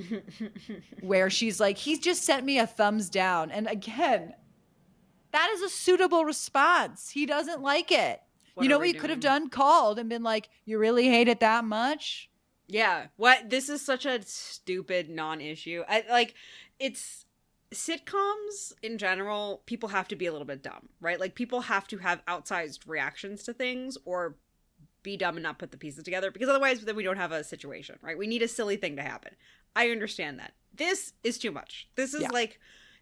where she's like, he just sent me a thumbs down. And again, that is a suitable response. He doesn't like it. What he could have done? Called and been like, you really hate it that much? Yeah. What? This is such a stupid non-issue. It's sitcoms in general, people have to be a little bit dumb, right? Like, people have to have outsized reactions to things or be dumb and not put the pieces together, because otherwise then we don't have a situation, right? We need a silly thing to happen. I understand that. This is too much. This is like,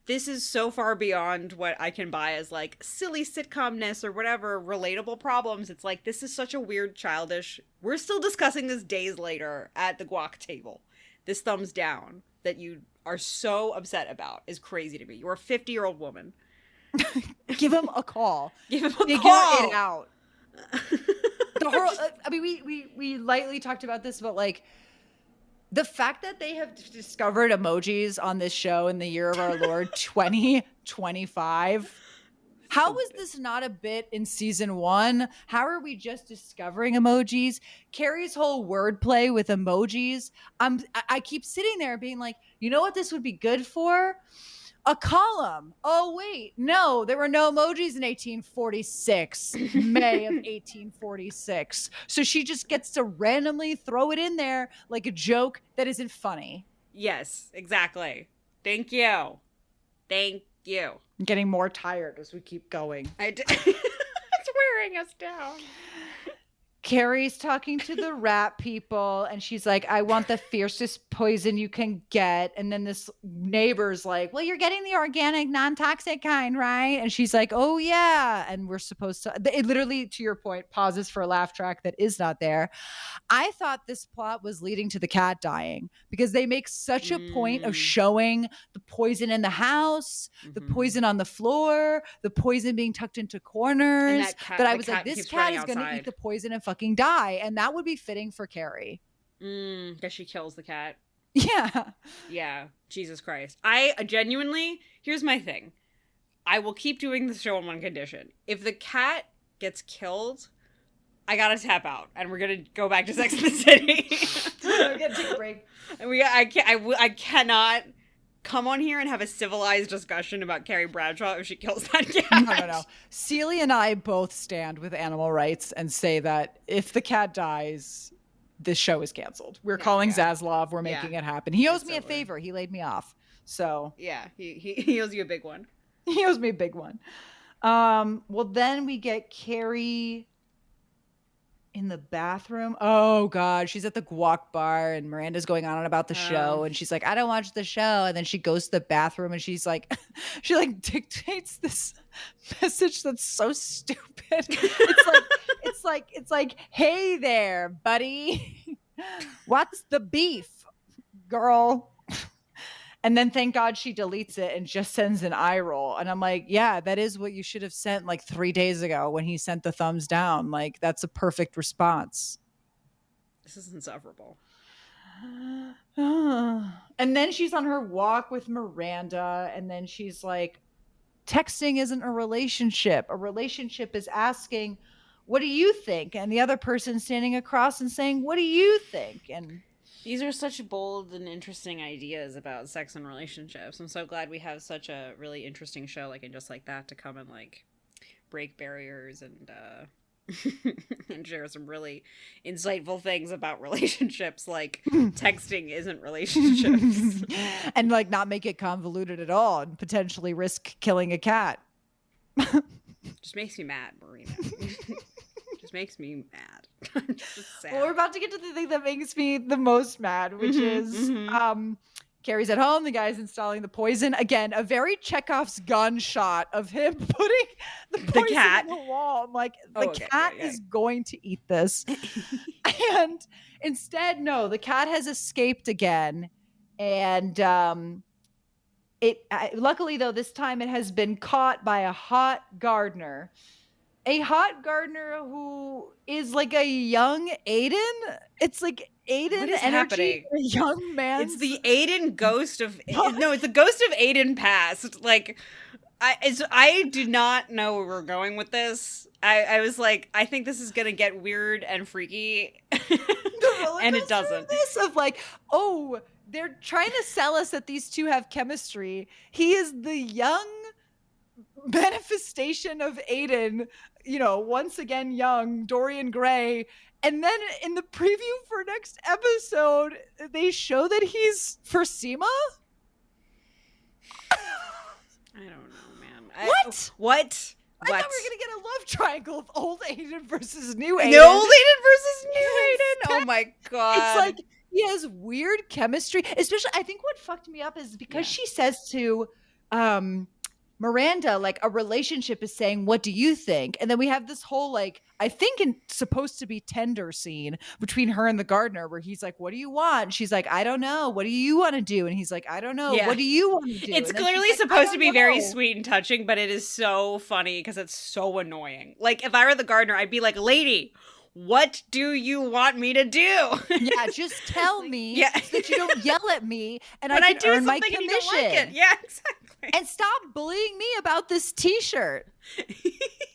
this is so far beyond what I can buy as like silly sitcomness or whatever, relatable problems. It's like, this is such a weird, childish. We're still discussing this days later at the guac table. This thumbs down that you are so upset about is crazy to me. You're a 50-year-old woman. Give him a call. Give him a Figure call. it out. I mean, we lightly talked about this, but like the fact that they have discovered emojis on this show in the year of our Lord 2025. How was this not a bit in season 1? How are we just discovering emojis? Carrie's whole wordplay with emojis. I keep sitting there being like, you know what this would be good for? A column. Oh, wait. No, there were no emojis in 1846, May of 1846. So she just gets to randomly throw it in there like a joke that isn't funny. Yes, exactly. Thank you. Thank you. I'm getting more tired as we keep going. It's wearing us down. Carrie's talking to the rat people and she's like, I want the fiercest poison you can get. And then this neighbor's like, well, you're getting the organic, non-toxic kind, right? And she's like, oh yeah. And we're supposed to, it literally, to your point, pauses for a laugh track that is not there. I thought this plot was leading to the cat dying because they make such a point of showing the poison in the house, the poison on the floor, the poison being tucked into corners, that I was like, this cat is going to eat the poison and fucking die. And that would be fitting for Carrie. Because she kills the cat. Yeah. Yeah. Jesus Christ. I genuinely, here's my thing. I will keep doing the show on one condition. If the cat gets killed, I gotta tap out, and we're gonna go back to Sex and the City. We're gonna take a break. And I cannot come on here and have a civilized discussion about Carrie Bradshaw if she kills that cat. No. Celia and I both stand with animal rights and say that if the cat dies, this show is canceled. We're calling Zaslav. We're making it happen. He owes me a favor. He laid me off. So yeah, he owes you a big one. He owes me a big one. Well, then we get Carrie in the bathroom. Oh God, she's at the guac bar and Miranda's going on about the show and she's like, I don't watch the show. And then she goes to the bathroom and she's like, she like dictates this message that's so stupid. It's like, hey there, buddy. What's the beef, girl? And then thank God she deletes it and just sends an eye roll. And I'm like, yeah, that is what you should have sent like 3 days ago when he sent the thumbs down. Like, that's a perfect response. This is insufferable. And then she's on her walk with Miranda. And then she's like, texting isn't a relationship. A relationship is asking, what do you think? And the other person standing across and saying, what do you think? And these are such bold and interesting ideas about sex and relationships. I'm so glad we have such a really interesting show like and just like that to come and like break barriers and and share some really insightful things about relationships, like texting isn't relationships. And like not make it convoluted at all and potentially risk killing a cat. Just makes me mad, Marina. Just makes me mad. Well, we're about to get to the thing that makes me the most mad, which is Carrie's at home. The guy's installing the poison. Again, a very Chekhov's gun shot of him putting the poison cat on the wall. I'm like, the cat is going to eat this. And instead, no, the cat has escaped again. And luckily, though, this time it has been caught by a hot gardener. A hot gardener who is like a young Aidan. It's like Aidan energy. Happening? A young man. It's the Aidan ghost of no. It's the ghost of Aidan past. Like, I do not know where we're going with this. I was like, I think this is gonna get weird and freaky, and it doesn't. This of like, oh, they're trying to sell us that these two have chemistry. He is the young manifestation of Aidan, you know, once again young Dorian Gray. And then in the preview for next episode, they show that he's for Seema. I don't know, man. What? I thought we were gonna get a love triangle of old Aidan versus new Aidan. The old Aidan versus new Aidan. Oh my God! It's like he has weird chemistry. Especially, I think what fucked me up is because she says to Miranda, like a relationship is saying, what do you think? And then we have this whole, like, I think supposed to be tender scene between her and the gardener where he's like, what do you want? And she's like, I don't know. What do you want to do? And he's like, I don't know. Yeah. What do you want to do? It's And then she's clearly like, I supposed to don't be very know. sweet and touching, but it is so funny because it's so annoying. Like, if I were the gardener, I'd be like, lady, what do you want me to do? Yeah, just tell me Yeah. so that you don't yell at me and When I I can do earn my something and you don't commission. like it. Yeah, exactly. And stop bullying me about this t-shirt.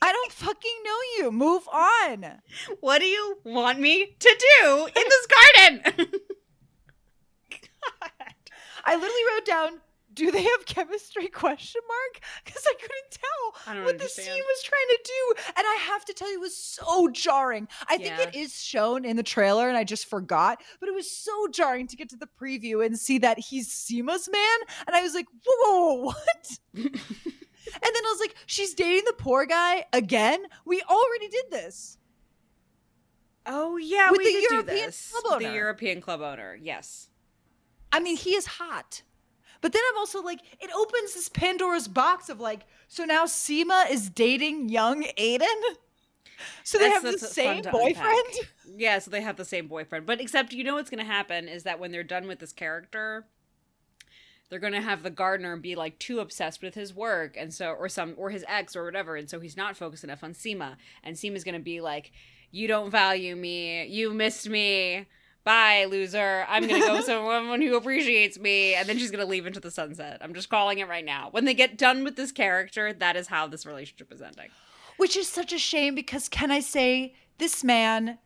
I don't fucking know you. Move on. What do you want me to do in this garden? God. I literally wrote down, do they have chemistry question mark? Because I couldn't I tell don't what understand. the scene was trying to do. And I have to tell you, it was so jarring. I think Yeah. it is shown in the trailer and I just forgot, but it was so jarring to get to the preview and see that he's Seema's man. And I was like, whoa, what? And then I was like, she's dating the poor guy again? We already did this. Oh, yeah, With we the did European do this. club With the owner. European club owner, yes. I mean, he is hot. But then I'm also like, it opens this Pandora's box of like, so now Seema is dating young Aidan? So they have the That's same fun to boyfriend? unpack. Yeah, so they have the same boyfriend. But except, you know what's going to happen is that when they're done with this character, they're going to have the gardener be like too obsessed with his work and so or his ex or whatever, and so he's not focused enough on Seema, and Seema's going to be like, you don't value me, you missed me, bye loser, I'm going to go with someone who appreciates me, and then she's going to leave into the sunset. I'm just calling it right now. When they get done with this character, that is how this relationship is ending. Which is such a shame because can I say, this man,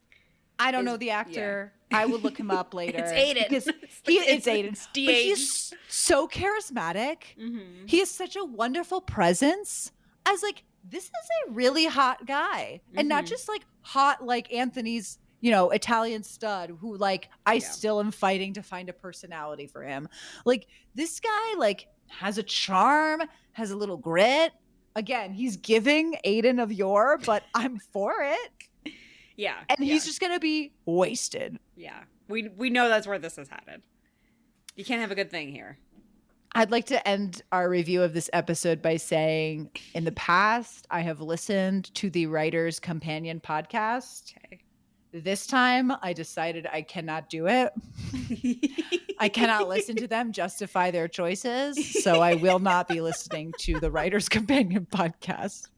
I don't know the actor. Yeah. I will look him up later. It's Aidan. Because it's Aidan. It's but he's so charismatic. Mm-hmm. He has such a wonderful presence. I was like, this is a really hot guy. Mm-hmm. And not just like hot like Anthony's, you know, Italian stud who like I still am fighting to find a personality for him. Like this guy like has a charm, has a little grit. Again, he's giving Aidan of yore, but I'm for it. Yeah. And he's just going to be wasted. Yeah. We know that's where this is headed. You can't have a good thing here. I'd like to end our review of this episode by saying, in the past, I have listened to the Writer's Companion podcast. Okay. This time, I decided I cannot do it. I cannot listen to them justify their choices, so I will not be listening to the Writer's Companion podcast.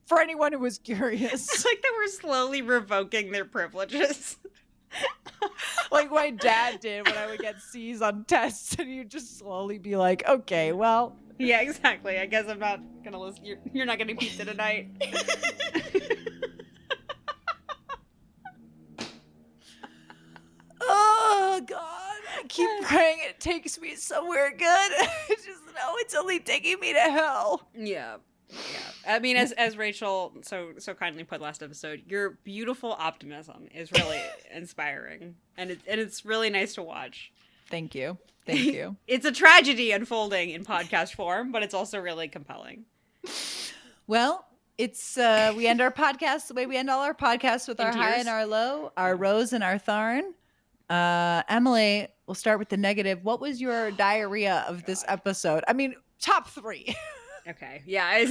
For anyone who was curious. It's like they were slowly revoking their privileges. Like my dad did when I would get C's on tests, and you'd just slowly be like, okay, well. Yeah, exactly. I guess I'm not going to listen. You're not getting pizza tonight. Oh, God. I keep praying it takes me somewhere good. I just know it's only taking me to hell. Yeah. Yeah. I mean, as Rachel so kindly put last episode, your beautiful optimism is really inspiring. And it's really nice to watch. Thank you. Thank you. It's a tragedy unfolding in podcast form, but it's also really compelling. Well, it's we end our podcast the way we end all our podcasts with our high and our low, our rose and our thorn. Emily, we'll start with the negative. What was your diarrhea of this episode? I mean, top 3. Okay. Yeah.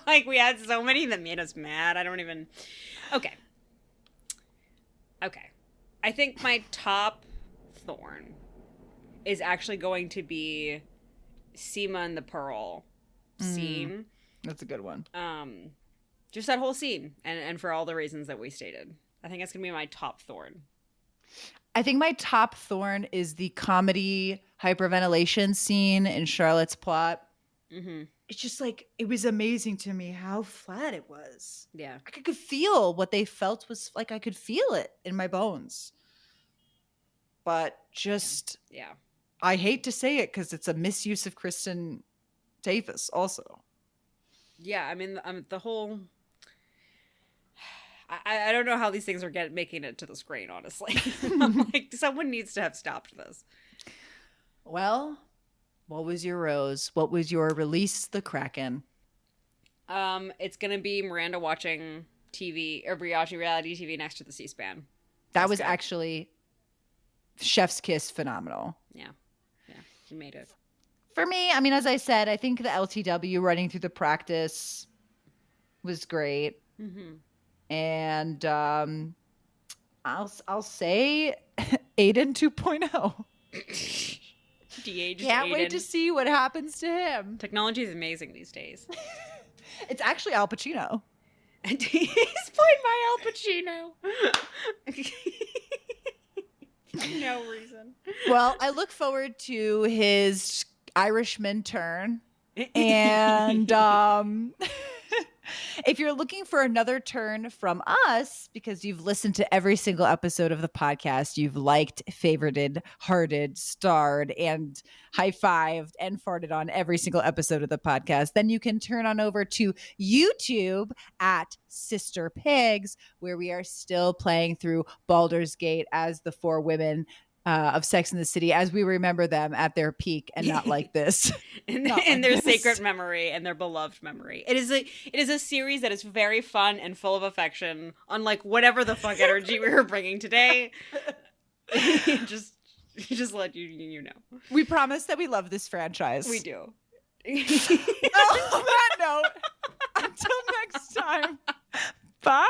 Like we had so many that made us mad. I don't even. Okay. I think my top thorn is actually going to be Seema and the Pearl scene. That's a good one. Just that whole scene, and for all the reasons that we stated. I think that's gonna be my top thorn. I think my top thorn is the comedy hyperventilation scene in Charlotte's plot. Mm-hmm. It's just like, it was amazing to me how flat it was. Yeah. I could feel what they felt was like, I could feel it in my bones. But just, yeah. I hate to say it because it's a misuse of Kristen Davis also. Yeah, I mean, the whole... I don't know how these things are making it to the screen, honestly. Like, someone needs to have stopped this. Well... What was your rose? What was your release the Kraken? It's gonna be Miranda watching TV or watching reality TV next to the C-SPAN. That was actually chef's kiss phenomenal. Yeah, he made it. For me, I mean, as I said, I think the LTW running through the practice was great. Mm-hmm. And I'll say Aidan 2.0. De-aged Can't wait Aidan. to see what happens to him. Technology is amazing these days. It's actually Al Pacino. And he's played by Al Pacino. For no reason. Well, I look forward to his Irishman turn. And if you're looking for another turn from us, because you've listened to every single episode of the podcast, you've liked, favorited, hearted, starred, and high-fived and farted on every single episode of the podcast, then you can turn on over to YouTube at Sister Pigs, where we are still playing through Baldur's Gate as the four women of Sex in the City as we remember them at their peak, and not like this. in Not their like this. sacred memory and their beloved memory. It is a series that is very fun and full of affection, unlike whatever the fuck energy we were bringing today. just let you know. We promise that we love this franchise. We do. On that note, until next time, bye.